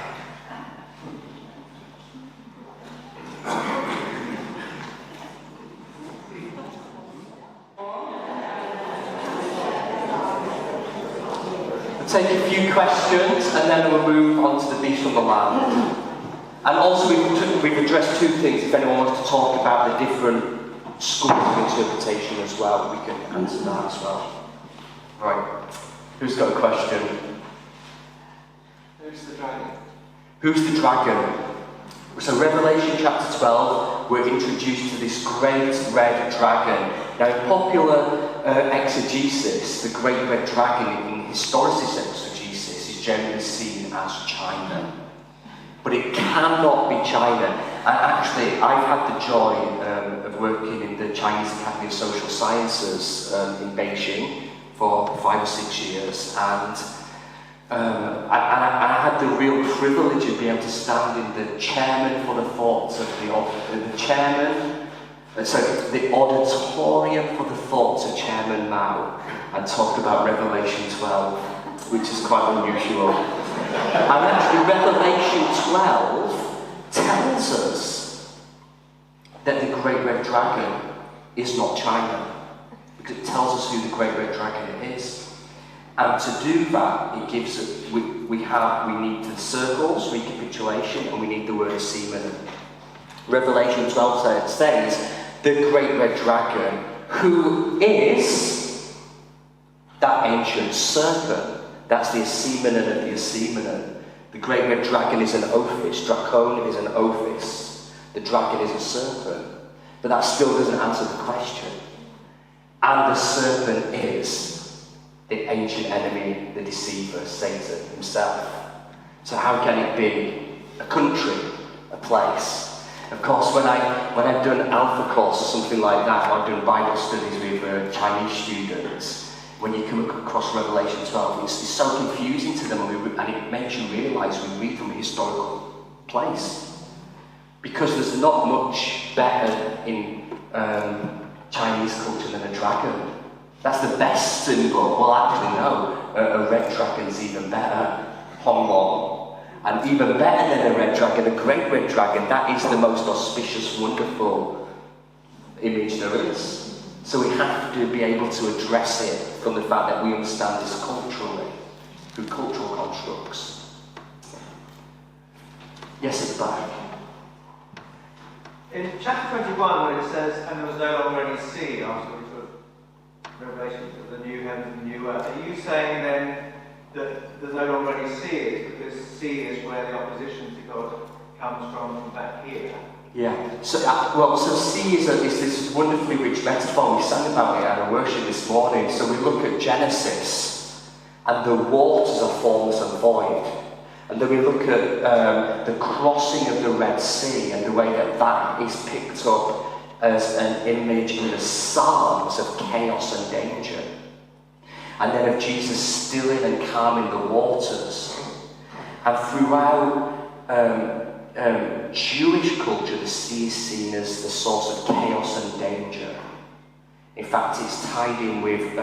Take a few questions and then we'll move on to the beast from the land. And also we've addressed two things. If anyone wants to talk about the different schools of interpretation as well, we can answer that as well. Right. Who's got a question? Who's the dragon? Who's the dragon? So Revelation chapter 12, we're introduced to this great red dragon. Now in popular exegesis, the great red dragon in historicist exegesis is generally seen as China. But it cannot be China. And actually, I've had the joy of working in the Chinese Academy of Social Sciences in Beijing for 5 or 6 years. And I had the real privilege of being able to stand in the chairman for the thoughts of the auditorium for the thoughts of Chairman Mao and talk about Revelation 12, which is quite unusual. And actually Revelation 12 tells us that the Great Red Dragon is not China, because it tells us who the Great Red Dragon is. And to do that, it gives us, we need the circles, recapitulation, and we need the word semen. Revelation 12 says, the Great Red Dragon, who is that ancient serpent. That's the Asimonon of the Asimonon. The Great Red Dragon is an ophis. Dracon is an ophis. The dragon is a serpent. But that still doesn't answer the question. And the serpent is the ancient enemy, the deceiver, Satan himself. So how can it be a country, a place? Of course, when I've done Alpha course or something like that, or I've done Bible studies with Chinese students, when you come across Revelation 12, it's so confusing to them, and it makes you realise we read from a historical place. Because there's not much better in Chinese culture than a dragon. That's the best symbol. Well, actually, no. A red dragon's even better. Hong Long. And even better than a red dragon, a great red dragon. That is the most auspicious, wonderful image there is. So we have to be able to address it from the fact that we understand this culturally, through cultural constructs. Yes, at the back. In chapter 21, when it says, and there was no longer any sea after we took Revelation of the new heaven and the new earth, are you saying then that there's no longer any sea because sea is where the opposition to God comes from back here? Yeah. So, so sea is this wonderfully rich metaphor. We sang about it at our worship this morning. So we look at Genesis, and the waters are formless and void. And then we look at the crossing of the Red Sea and the way that that is picked up as an image in the Psalms of chaos and danger. And then of Jesus stilling and calming the waters. And throughout Jewish culture, the sea is seen as the source of chaos and danger. In fact, it's tied in with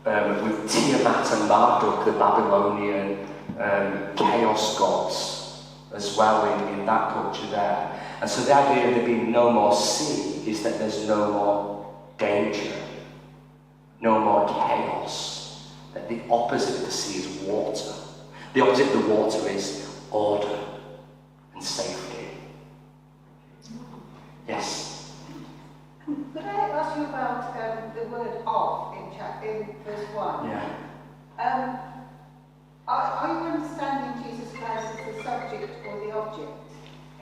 Tiamat and Marduk, the Babylonian chaos gods, as well in that culture there. And so the idea of there being no more sea is that there's no more danger, no more chaos. That the opposite of the sea is water. The opposite of the water is order and safety. Yes? Could I ask you about the word of in verse 1? Yeah. Are you understanding Jesus Christ as the subject or the object?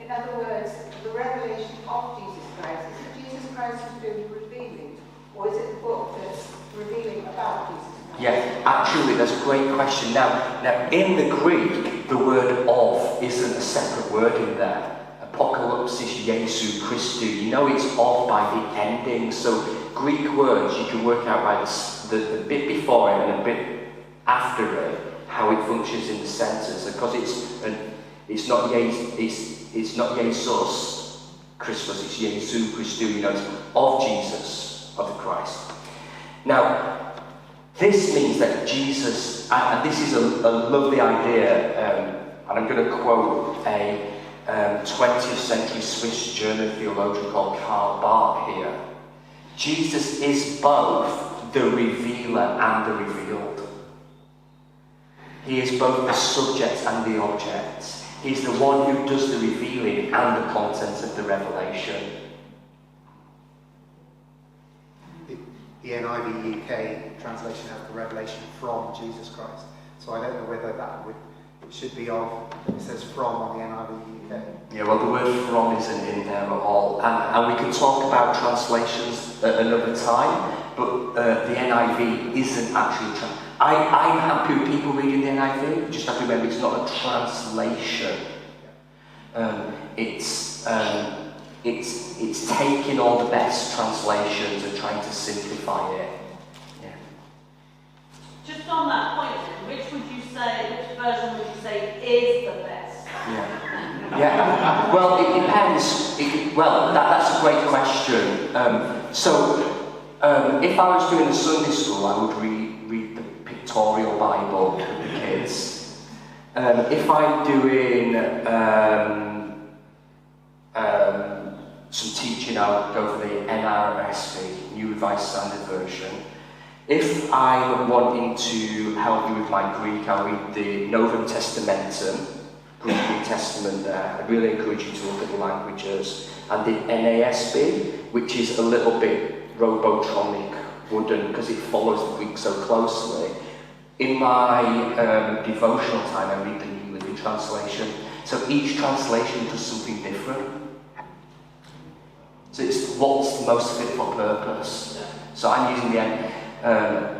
In other words, the revelation of Jesus Christ. Is it Jesus Christ who's doing the revealing? Or is it the book that's revealing about Jesus Christ? Yeah, actually, that's a great question. Now, in the Greek, the word of isn't a separate word in there. Apocalypsis Jesu Christu. You know it's of by the ending. So Greek words, you can work out by the bit before it and a bit after it, how it functions in the sentence. Because it's not Jesus Christus, it's Jesu Christu. You know, it's of Jesus, of the Christ. Now, this means that Jesus, and this is a lovely idea, and I'm going to quote a 20th century Swiss German theologian called Karl Barth here. Jesus is both the revealer and the revealed. He is both the subject and the object. He is the one who does the revealing and the content of the revelation. The NIV UK translation has the revelation from Jesus Christ. So I don't know whether it should be of, it says from on the NIV UK. Yeah, well, the word from isn't in there at all. And we can talk about translations at another time, but the NIV isn't actually I'm happy with people reading the NIV. You just have to remember it's not a translation. It's taking all the best translations and trying to simplify it. Yeah. Just on that point, which version would you say is the best? Yeah. Yeah. Well, it depends. That's a great question. If I was doing a Sunday school, I would read the pictorial Bible with the kids. If I'm doing some teaching, I'll go for the NRSV, New Revised Standard Version. If I'm wanting to help you with my Greek, I'll read the Novum Testamentum, Greek New Testament there. I really encourage you to look at the languages. And the NASB, which is a little bit robotronic, wooden, because it follows the Greek so closely. In my devotional time, I read the New Living Translation. So each translation does something different. So it's what's the most fit for purpose. So I'm using the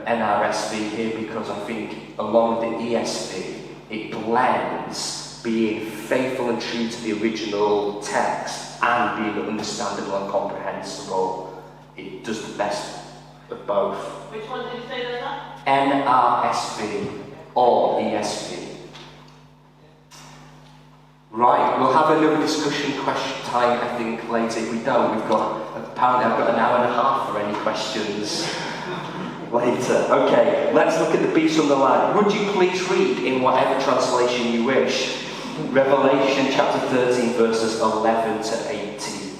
NRSV here because I think along with the ESV, it blends being faithful and true to the original text and being understandable and comprehensible. It does the best of both. Which one did you say there's that? NRSV or ESV. Right, we'll have another discussion question time, I think, later. If we don't, apparently I've got an hour and a half for any questions later. Okay, let's look at the beast on the land. Would you please read in whatever translation you wish? Revelation chapter 13, verses 11 to 18.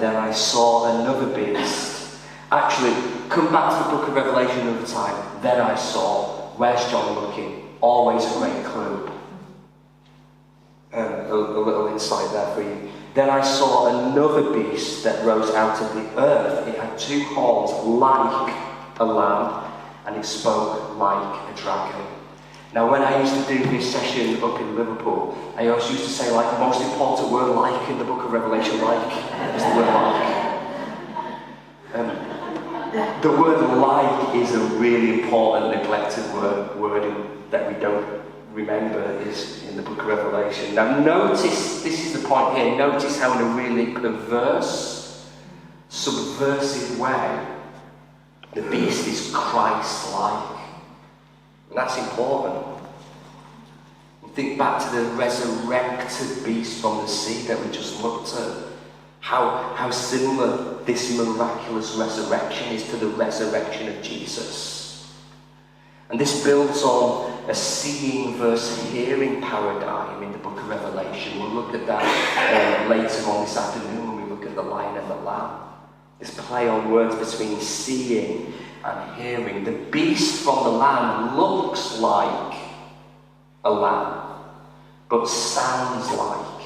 then I saw another beast. Actually, come back to the book of Revelation another time. Then I saw. Where's John looking? Always a great clue. A little insight there for you. Then I saw another beast that rose out of the earth. It had 2 horns like a lamb, and it spoke like a dragon. Now, when I used to do this session up in Liverpool, I always used to say, like, the most important word like in the book of Revelation, like, is the word like. The word like is a really important, neglected word that we don't remember is in the book of Revelation. Now notice, this is the point here, notice how in a really perverse, subversive way, the beast is Christ-like. And that's important. You think back to the resurrected beast from the sea that we just looked at. How similar this miraculous resurrection is to the resurrection of Jesus. And this builds on a seeing versus hearing paradigm in the book of Revelation. We'll look at that later on this afternoon when we look at the lion and the lamb. This play on words between seeing and hearing. The beast from the lamb looks like a lamb, but sounds like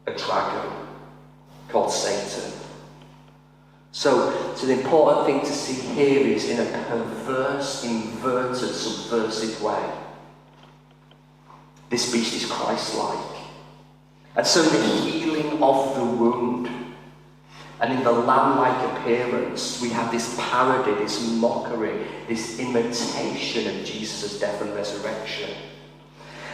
a dragon called Satan. So the important thing to see here is in a perverse, inverted, subversive way. This beast is Christ-like. And so the healing of the wound, and in the lamb-like appearance, we have this parody, this mockery, this imitation of Jesus' death and resurrection.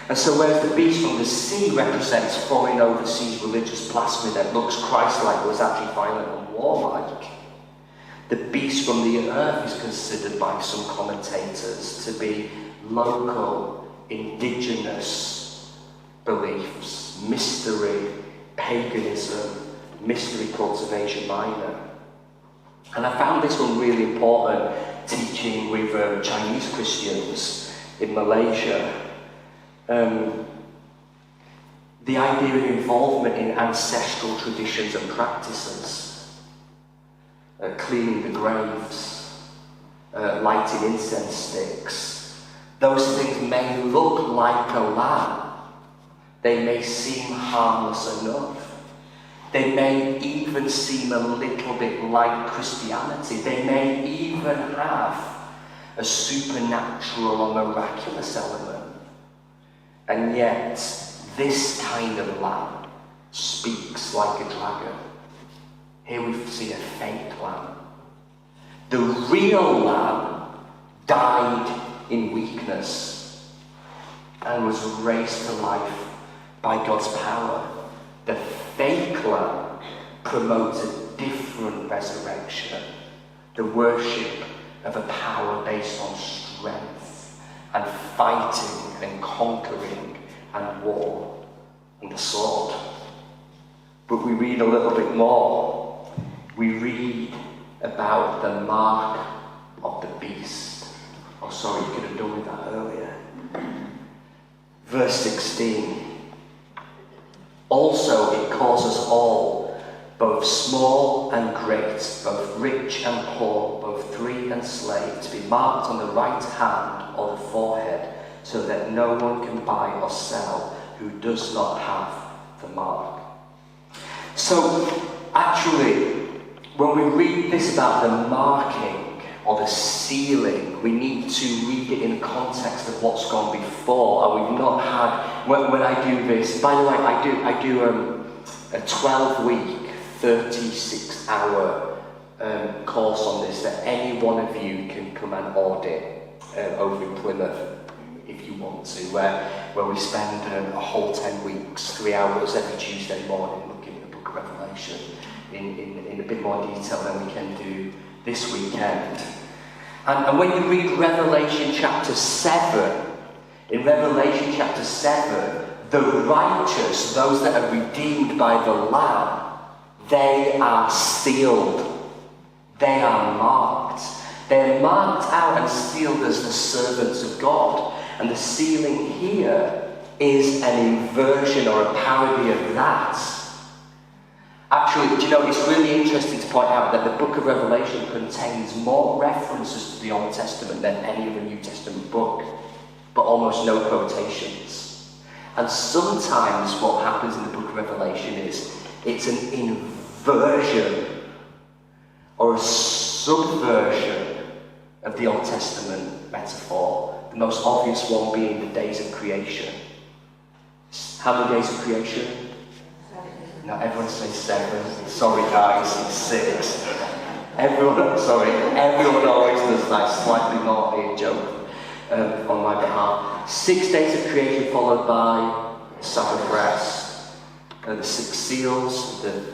And so whereas the beast from the sea represents foreign overseas religious blasphemy that looks Christ-like but was actually violent and warlike, the beast from the earth is considered by some commentators to be local, indigenous beliefs, mystery, paganism, mystery cults of Asia Minor. And I found this one really important teaching with Chinese Christians in Malaysia. The idea of involvement in ancestral traditions and practices, cleaning the graves, lighting incense sticks, those things may look like a lamb. They may seem harmless enough. They may even seem a little bit like Christianity. They may even have a supernatural or miraculous element. And yet, this kind of lamb speaks like a dragon. Here we see a fake lamb. The real lamb died in weakness and was raised to life by God's power. The fake lamb promotes a different resurrection, the worship of a power based on strength and fighting and conquering and war and the sword. But we read a little bit more. We read about the mark of the beast. Oh, sorry, you could have done with that earlier. Verse 16. Also, it causes all, both small and great, both rich and poor, both free and slave, to be marked on the right hand or the forehead, so that no one can buy or sell who does not have the mark. So, actually, when we read this about the marking or the sealing, we need to read it in the context of what's gone before. And we've not had, when I do this, by the way, I do a 12-week, 36-hour course on this that any one of you can come and audit over in Plymouth if you want to, where we spend a whole 10 weeks, 3 hours every Tuesday morning looking at the book of Revelation in a bit more detail than we can do this weekend. And when you read Revelation chapter 7, in Revelation chapter 7, the righteous, those that are redeemed by the Lamb, they are sealed. They are marked. They're marked out and sealed as the servants of God. And the sealing here is an inversion or a parody of that. Actually, do you know, it's really interesting to point out that the book of Revelation contains more references to the Old Testament than any other New Testament book, but almost no quotations. And sometimes what happens in the book of Revelation is it's an inversion or a subversion of the Old Testament metaphor, the most obvious one being the days of creation. How many days of creation? No, everyone says 7. Sorry guys, it's 6. Everyone always does that slightly naughty joke on my behalf. 6 days of creation followed by Sabbath rest. The 6 seals, the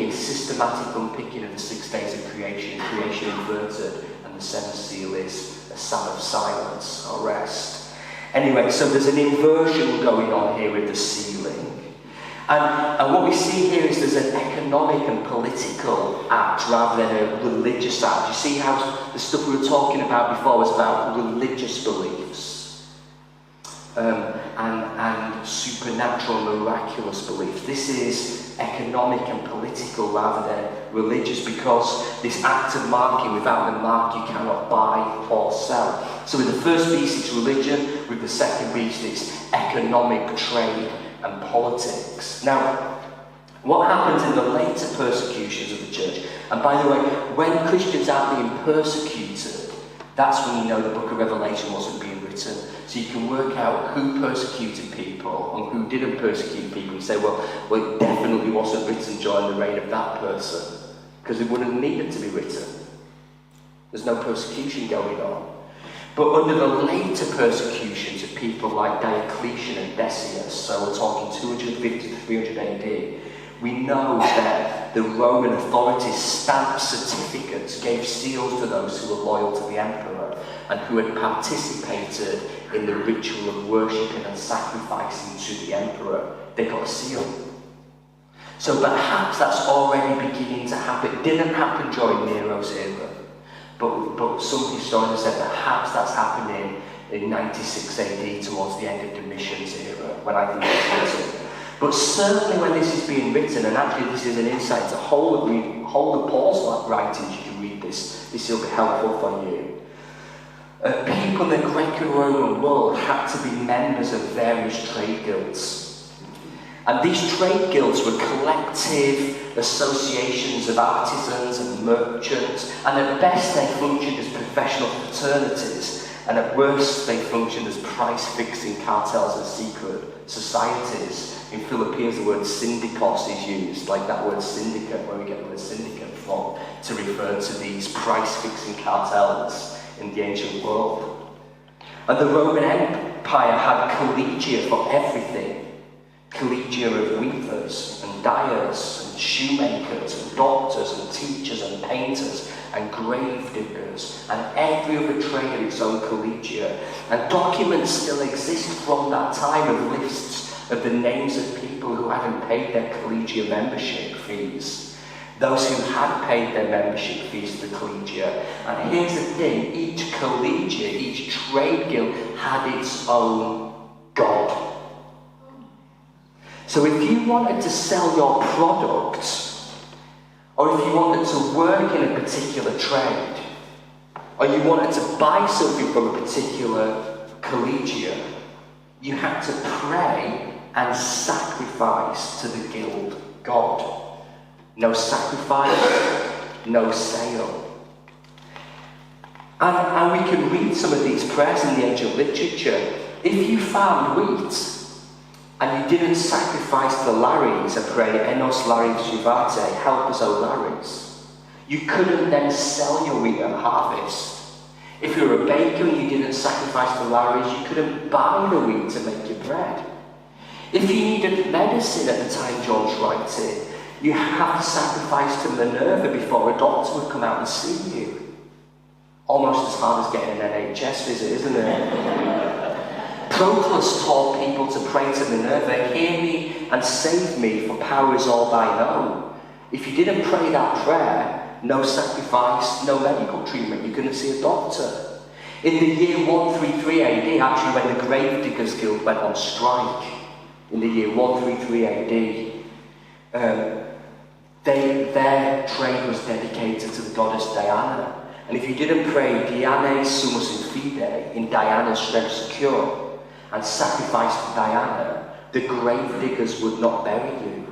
systematic unpicking of the 6 days of creation inverted, and the 7th seal is a Sabbath silence or rest. Anyway, so there's an inversion going on here with the sealing. And what we see here is there's an economic and political act rather than a religious act. You see how the stuff we were talking about before was about religious beliefs and supernatural, miraculous beliefs. This is economic and political rather than religious, because this act of marking, without the mark you cannot buy or sell. So with the first beast it's religion, with the second beast it's economic, trade and politics. Now, what happens in the later persecutions of the church, and by the way, when Christians are being persecuted, that's when you know the book of Revelation wasn't being written. So you can work out who persecuted people and who didn't persecute people. You say, well, it definitely wasn't written during the reign of that person, because it wouldn't have needed to be written. There's no persecution going on. But under the later persecutions of people like Diocletian and Decius, so we're talking 250 to 300 AD, we know that the Roman authorities stamped certificates, gave seals to those who were loyal to the emperor and who had participated in the ritual of worshipping and sacrificing to the emperor. They got a seal. So perhaps that's already beginning to happen. It didn't happen during Nero's era. But some historians said perhaps that's happening in 96 AD towards the end of Domitian's era, when I think it's written. But certainly when this is being written, and actually this is an insight to whole of Paul's writings, you can read this. This will be helpful for you. People in the Greco-Roman world had to be members of various trade guilds. And these trade guilds were collective associations of artisans and merchants, and at best they functioned as professional fraternities, and at worst they functioned as price-fixing cartels and secret societies. In Philippines the word syndikos is used, like that word syndicate, where we get the word syndicate from, to refer to these price-fixing cartels in the ancient world. And the Roman Empire had collegia for everything. Collegia of weavers and dyers and shoemakers and doctors and teachers and painters and grave diggers, and every other trade had its own collegia. And documents still exist from that time of lists of the names of people who hadn't paid their collegia membership fees, those who had paid their membership fees to the collegia. And here's the thing, each collegia, each trade guild had its own god. So if you wanted to sell your product, or if you wanted to work in a particular trade, or you wanted to buy something from a particular collegia, you had to pray and sacrifice to the guild god. No sacrifice, no sale. And we can read some of these prayers in the ancient literature. If you found wheat, and you didn't sacrifice the lares and pray, Enos lares juvate, help us O lares, you couldn't then sell your wheat at harvest. If you were a baker and you didn't sacrifice the lares, you couldn't buy the wheat to make your bread. If you needed medicine at the time John's writing, you have to sacrifice to Minerva before a doctor would come out and see you. Almost as hard as getting an NHS visit, isn't it? Proclus taught people to pray to Minerva, hear me and save me, for power is all thine own. If you didn't pray that prayer, no sacrifice, no medical treatment, you couldn't see a doctor. In the year 133 AD, actually when the Grave Diggers Guild went on strike, in the year 133 AD, Their trade was dedicated to the goddess Diana. And if you didn't pray Dianae sumus in fide, in Diana's strength secure, and sacrifice to Diana, the grave diggers would not bury you.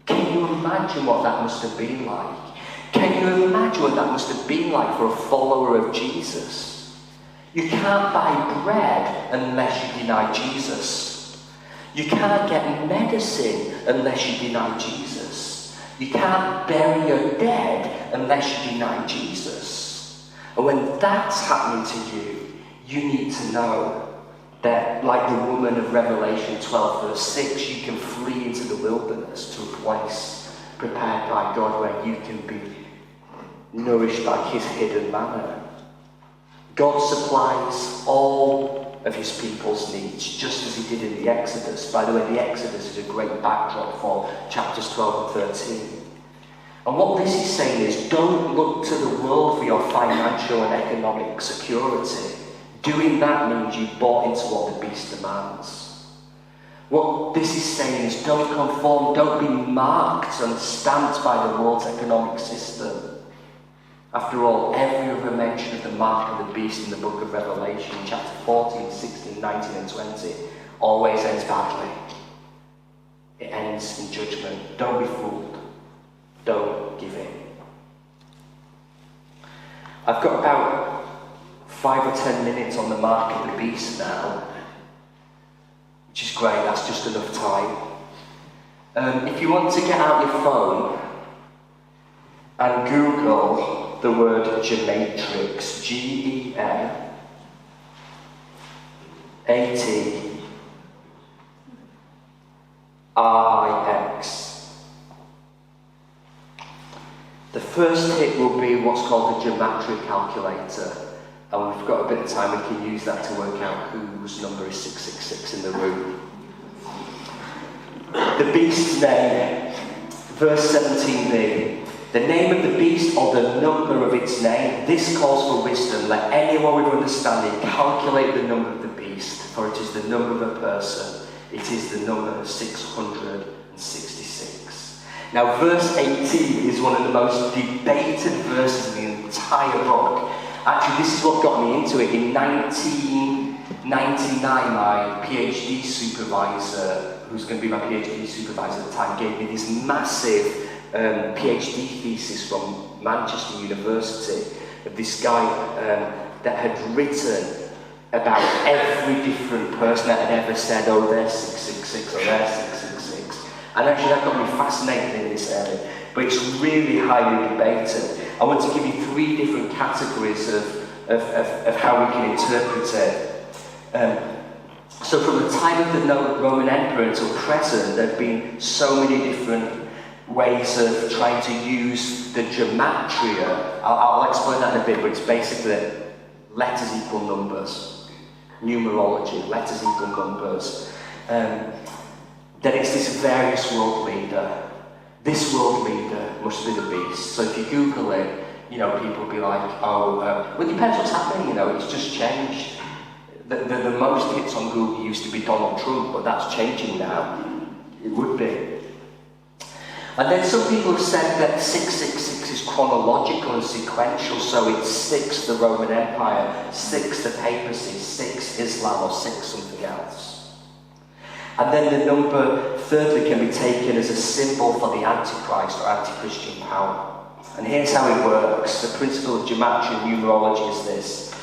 Can you imagine what that must have been like? Can you imagine what that must have been like for a follower of Jesus? You can't buy bread unless you deny Jesus. You can't get medicine unless you deny Jesus. You can't bury your dead unless you deny Jesus. And when that's happening to you, you need to know that, like the woman of Revelation 12 verse 6, you can flee into the wilderness to a place prepared by God where you can be nourished by his hidden manna. God supplies all of his people's needs, just as he did in the Exodus. By the way, the Exodus is a great backdrop for chapters 12 and 13. And what this is saying is, don't look to the world for your financial and economic security. Doing that means you bought into what the beast demands. What this is saying is, don't conform, don't be marked and stamped by the world's economic system. After all, every other mention of the mark of the beast in the book of Revelation, chapter 14, 16, 19 and 20, always ends badly. It ends in judgment. Don't be fooled. Don't give in. I've got about 5 or 10 minutes on the mark of the beast now, which is great. That's just enough time. If you want to get out your phone and Google the word gematrix, G-E-M-A-T-R-I-X. The first hit will be what's called the gematria calculator, and we've got a bit of time, we can use that to work out whose number is 666 in the room. The beast's name, verse 17b. The name of the beast or the number of its name, this calls for wisdom. Let anyone with understanding calculate the number of the beast, for it is the number of a person. It is the number of 666. Now, verse 18 is one of the most debated verses in the entire book. Actually, this is what got me into it. In 1999, my PhD supervisor, who's going to be my PhD supervisor at the time, gave me this massive PhD thesis from Manchester University of this guy that had written about every different person that had ever said, oh, they're 666 or they're 666. And actually that got me fascinated in this area, but it's really highly debated. I want to give you 3 different categories of how we can interpret it. So from the time of the Roman Emperor until present, there have been so many different ways of trying to use the gematria. I'll explain that in a bit, but it's basically that letters equal numbers. Numerology, letters equal numbers. Then it's this various world leader. This world leader must be the beast. So if you Google it, you know, people will be like, oh, well, it depends what's happening, you know, it's just changed. The most hits on Google used to be Donald Trump, but that's changing now. It would be. And then some people have said that 666 is chronological and sequential, so it's 6 the Roman Empire, 6 the papacy, 6 Islam, or 6 something else. And then the number, thirdly, can be taken as a symbol for the Antichrist or anti-Christian power. And here's how it works. The principle of gematria and numerology is this.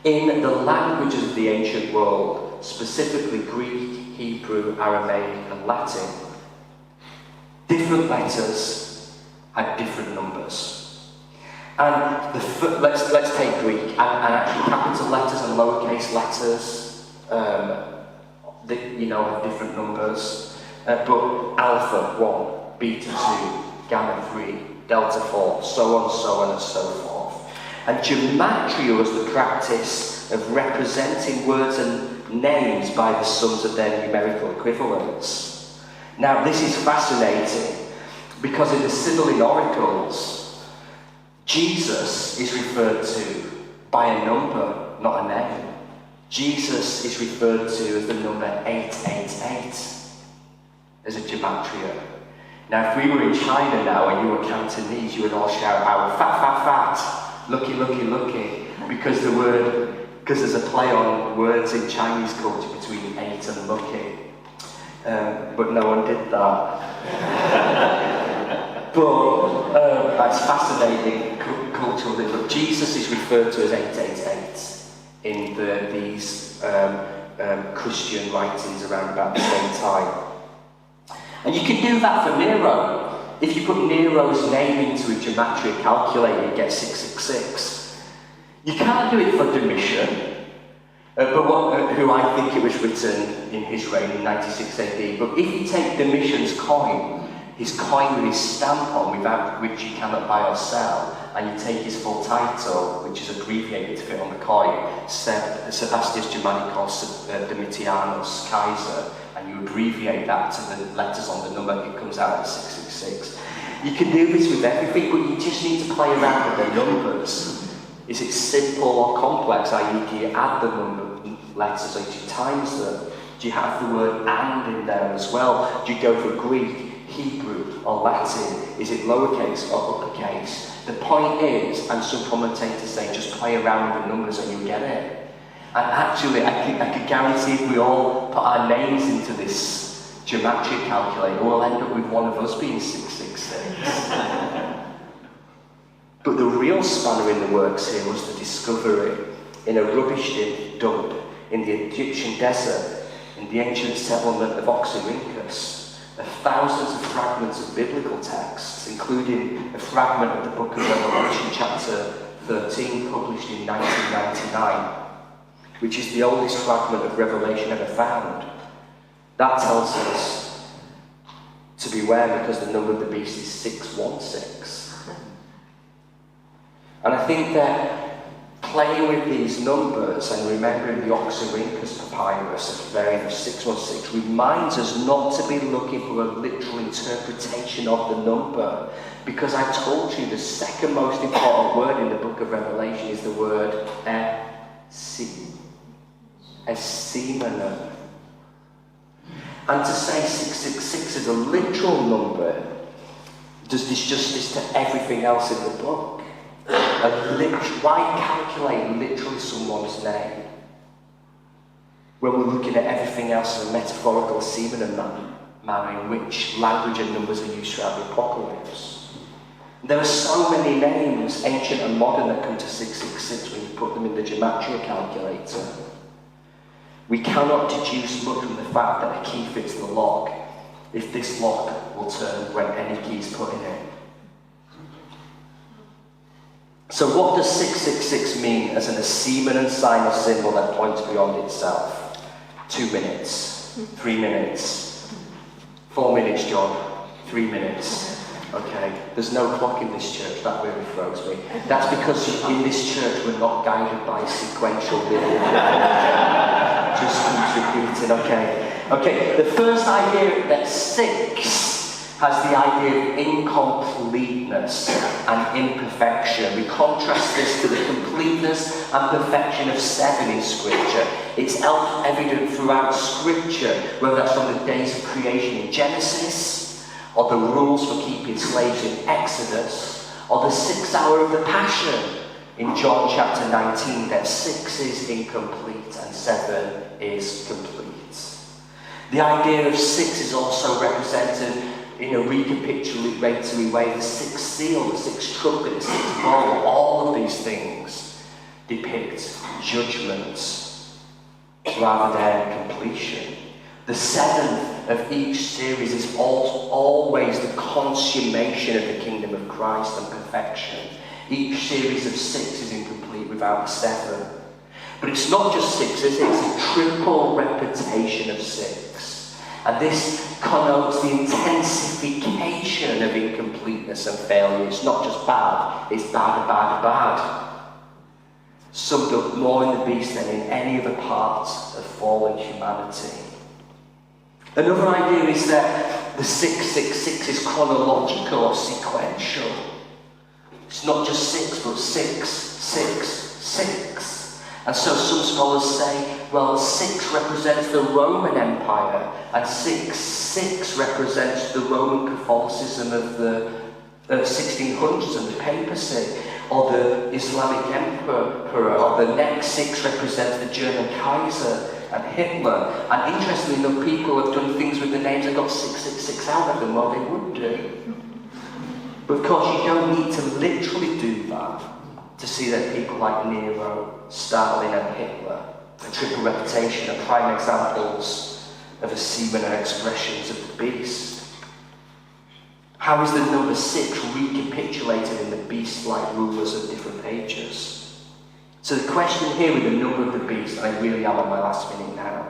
In the languages of the ancient world, specifically Greek, Hebrew, Aramaic, and Latin, different letters had different numbers. And let's take Greek, and actually capital letters and lowercase letters, have different numbers. But alpha 1, beta 2, gamma 3, delta 4, so on and so forth. And gematria was the practice of representing words and names by the sums of their numerical equivalents. Now, this is fascinating because in the Sibylline oracles, Jesus is referred to by a number, not a name. Jesus is referred to as the number 888 as a gematria. Now, if we were in China now and you were Cantonese, you would all shout out, fat, fat, fat, looky, looky, looky, because there's a play on words in Chinese culture between eight and lucky. But no one did that. But that's fascinating culturally. But Jesus is referred to as 888 in these Christian writings around about the same time. And you can do that for Nero. If you put Nero's name into a gematria calculator, you get 666. You can't do it for Domitian, who I think it was written in his reign in 96 AD. But if you take Domitian's coin, his coin with his stamp on, without which you cannot buy or sell, and you take his full title, which is abbreviated to fit on the coin, Sebastius Germanicus Domitianus Kaiser, and you abbreviate that to the letters on the number, it comes out as 666. You can do this with everything, but you just need to play around with the numbers. Is it simple or complex? I.e., do you add the number letters or do you times them? Do you have the word and in there as well? Do you go for Greek, Hebrew or Latin? Is it lowercase or uppercase? The point is, and some commentators say, just play around with the numbers and you'll get it. And actually, I could guarantee if we all put our names into this gematria calculator, we'll end up with one of us being 666. But the real spanner in the works here was the discovery in a rubbish dump in the Egyptian desert, in the ancient settlement of Oxyrhynchus, of thousands of fragments of biblical texts, including a fragment of the book of Revelation, chapter 13, published in 1999, which is the oldest fragment of Revelation ever found. That tells us to beware because the number of the beast is 616. And I think that playing with these numbers and remembering the Oxyrhynchus papyrus of the variant of 616 reminds us not to be looking for a literal interpretation of the number, because I told you the second most important word in the book of Revelation is the word Esimenon. And to say 666 is a literal number does disjustice to everything else in the book. Why calculate literally someone's name when we're looking at everything else in a metaphorical Simenon manner in which language and numbers are used throughout the apocalypse? There are so many names, ancient and modern, that come to 666 when you put them in the gematria calculator. We cannot deduce much from the fact that a key fits the lock if this lock will turn when any key is put in it. So what does 666 mean as an Esimenon sign or symbol that points beyond itself? 2 minutes, 3 minutes, 4 minutes, John, 3 minutes. Okay, there's no clock in this church, that really throws me. That's because in this church we're not guided by sequential biblical. Just keeps repeating, okay. Okay, the first idea that 6 has the idea of incompleteness and imperfection. We contrast this to the completeness and perfection of 7 in Scripture. It's evident throughout Scripture, whether that's from the days of creation in Genesis, or the rules for keeping slaves in Exodus, or the 6th hour of the Passion in John chapter 19, that 6 is incomplete and 7 is complete. The idea of 6 is also represented in a recapitulatory way, the 6th seal, the 6th trumpet, the 6th bowl, all of these things depict judgment rather than completion. The 7th of each series is always the consummation of the kingdom of Christ and perfection. Each series of 6 is incomplete without 7. But it's not just 6, is it? It's a triple repetition of 6. And this connotes the intensification of incompleteness and failure. It's not just bad, it's bad, bad, bad. Summed up more in the beast than in any other part of fallen humanity. Another idea is that the 666 is chronological or sequential. It's not just 6, but 6, 6, 6. And so some scholars say, well, 6 represents the Roman Empire, and 6 represents the Roman Catholicism of the 1600s and the papacy, or the Islamic emperor, or the next 6 represents the German Kaiser and Hitler. And interestingly enough, people have done things with the names that got 666 out of them, well, they would do. But of course, you don't need to literally do that to see that people like Nero, Stalin and Hitler, a triple reputation, are prime examples of the semen and expressions of the beast. How is the number 6 recapitulated in the beast-like rulers of different ages? So the question here with the number of the beast, and I really am on my last minute now,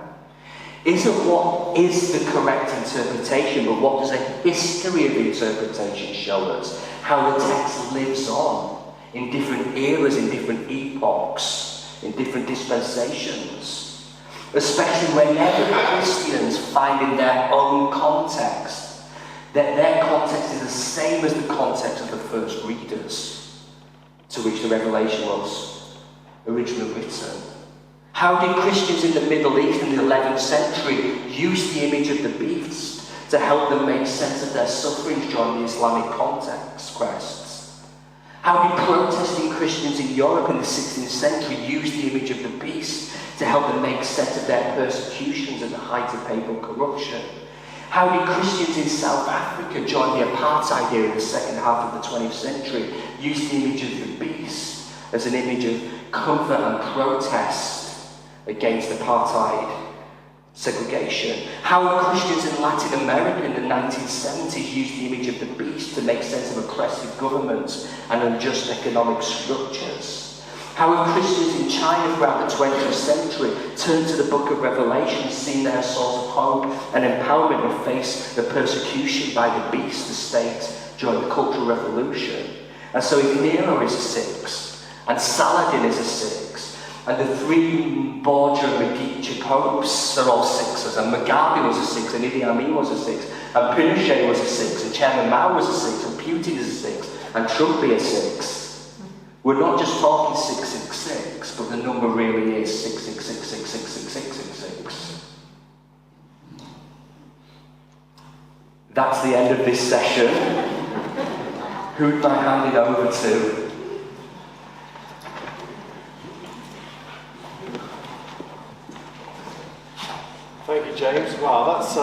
isn't what is the correct interpretation, but what does a history of interpretation show us? How the text lives on in different eras, in different epochs, in different dispensations. Especially whenever Christians find in their own context that their context is the same as the context of the first readers to which the revelation was originally written. How did Christians in the Middle East in the 11th century use the image of the beast to help them make sense of their sufferings during the Islamic quests? How did protesting Christians in Europe in the 16th century use the image of the beast to help them make sense of their persecutions at the height of papal corruption? How did Christians in South Africa during the apartheid era in the second half of the 20th century use the image of the beast as an image of comfort and protest against apartheid segregation? How have Christians in Latin America in the 1970s used the image of the beast to make sense of oppressive governments and unjust economic structures? How have Christians in China throughout the 20th century turned to the book of Revelation, seen their source of hope and empowerment and faced the persecution by the beast, the state, during the Cultural Revolution? And so if Nero is a 6, and Saladin is a 6, and the 3 Borgia and Medici popes are all 6s, and Mugabe was a 6, and Idi Amin was a 6, and Pinochet was a 6, and Chairman Mao was a 6, and Putin is a 6, and Trump be a 6. We're not just talking 666, but the number really is 666666666. That's the end of this session. Who'd I hand it over to? Thank you, James. Wow, that's a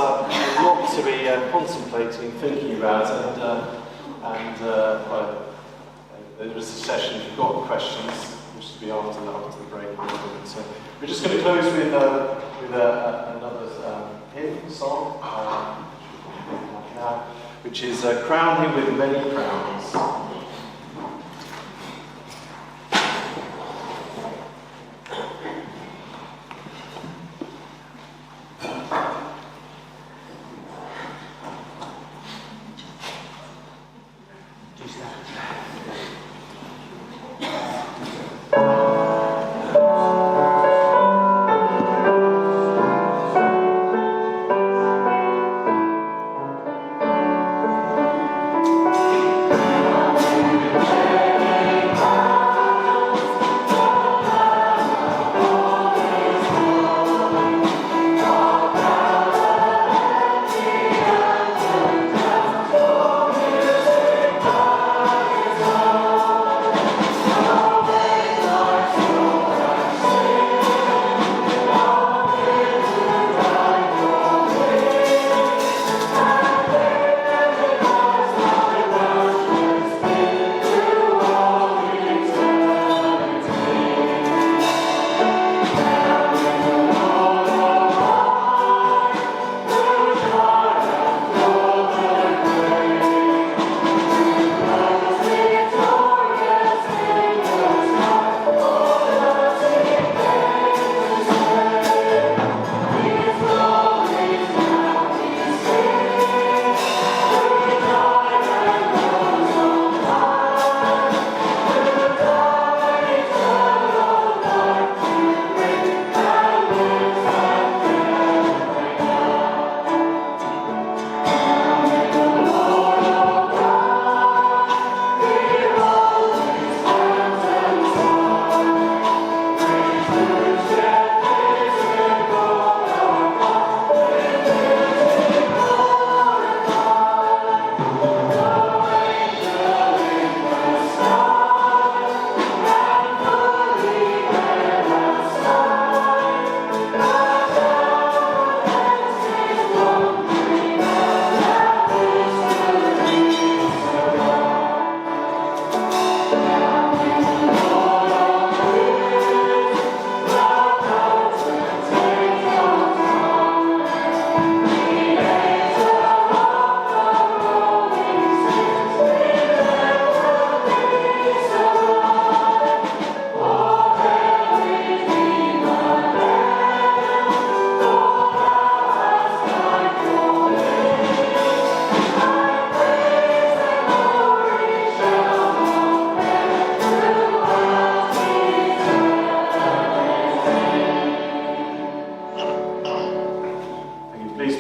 lot to be contemplating, thinking about, well, there is a session. If you've got questions, which will be after the break. So we're just going to close with another hymn song, which is "Crown Him with Many Crowns."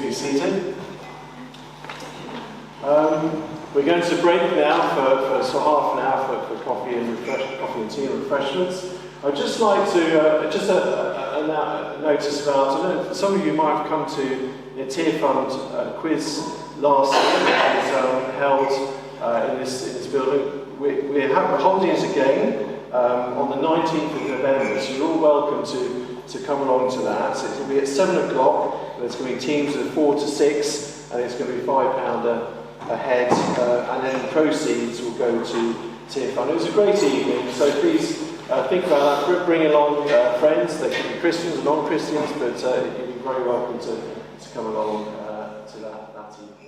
be seated. We're going to break now for sort of half an hour for coffee and tea and refreshments. I'd just like to notice about, I don't know, some of you might have come to a Tier Fund quiz last year, which was held in this building. We're holding it again on the 19th of November, so you're all welcome to come along to that. So it's going to be at 7 o'clock, there's going to be teams of 4 to 6, and it's going to be £5 a head, and then proceeds will go to Tier Fund. It was a great evening, so please think about that. Bring along friends, they can be Christians or non-Christians, but you'd be very welcome to come along to that evening.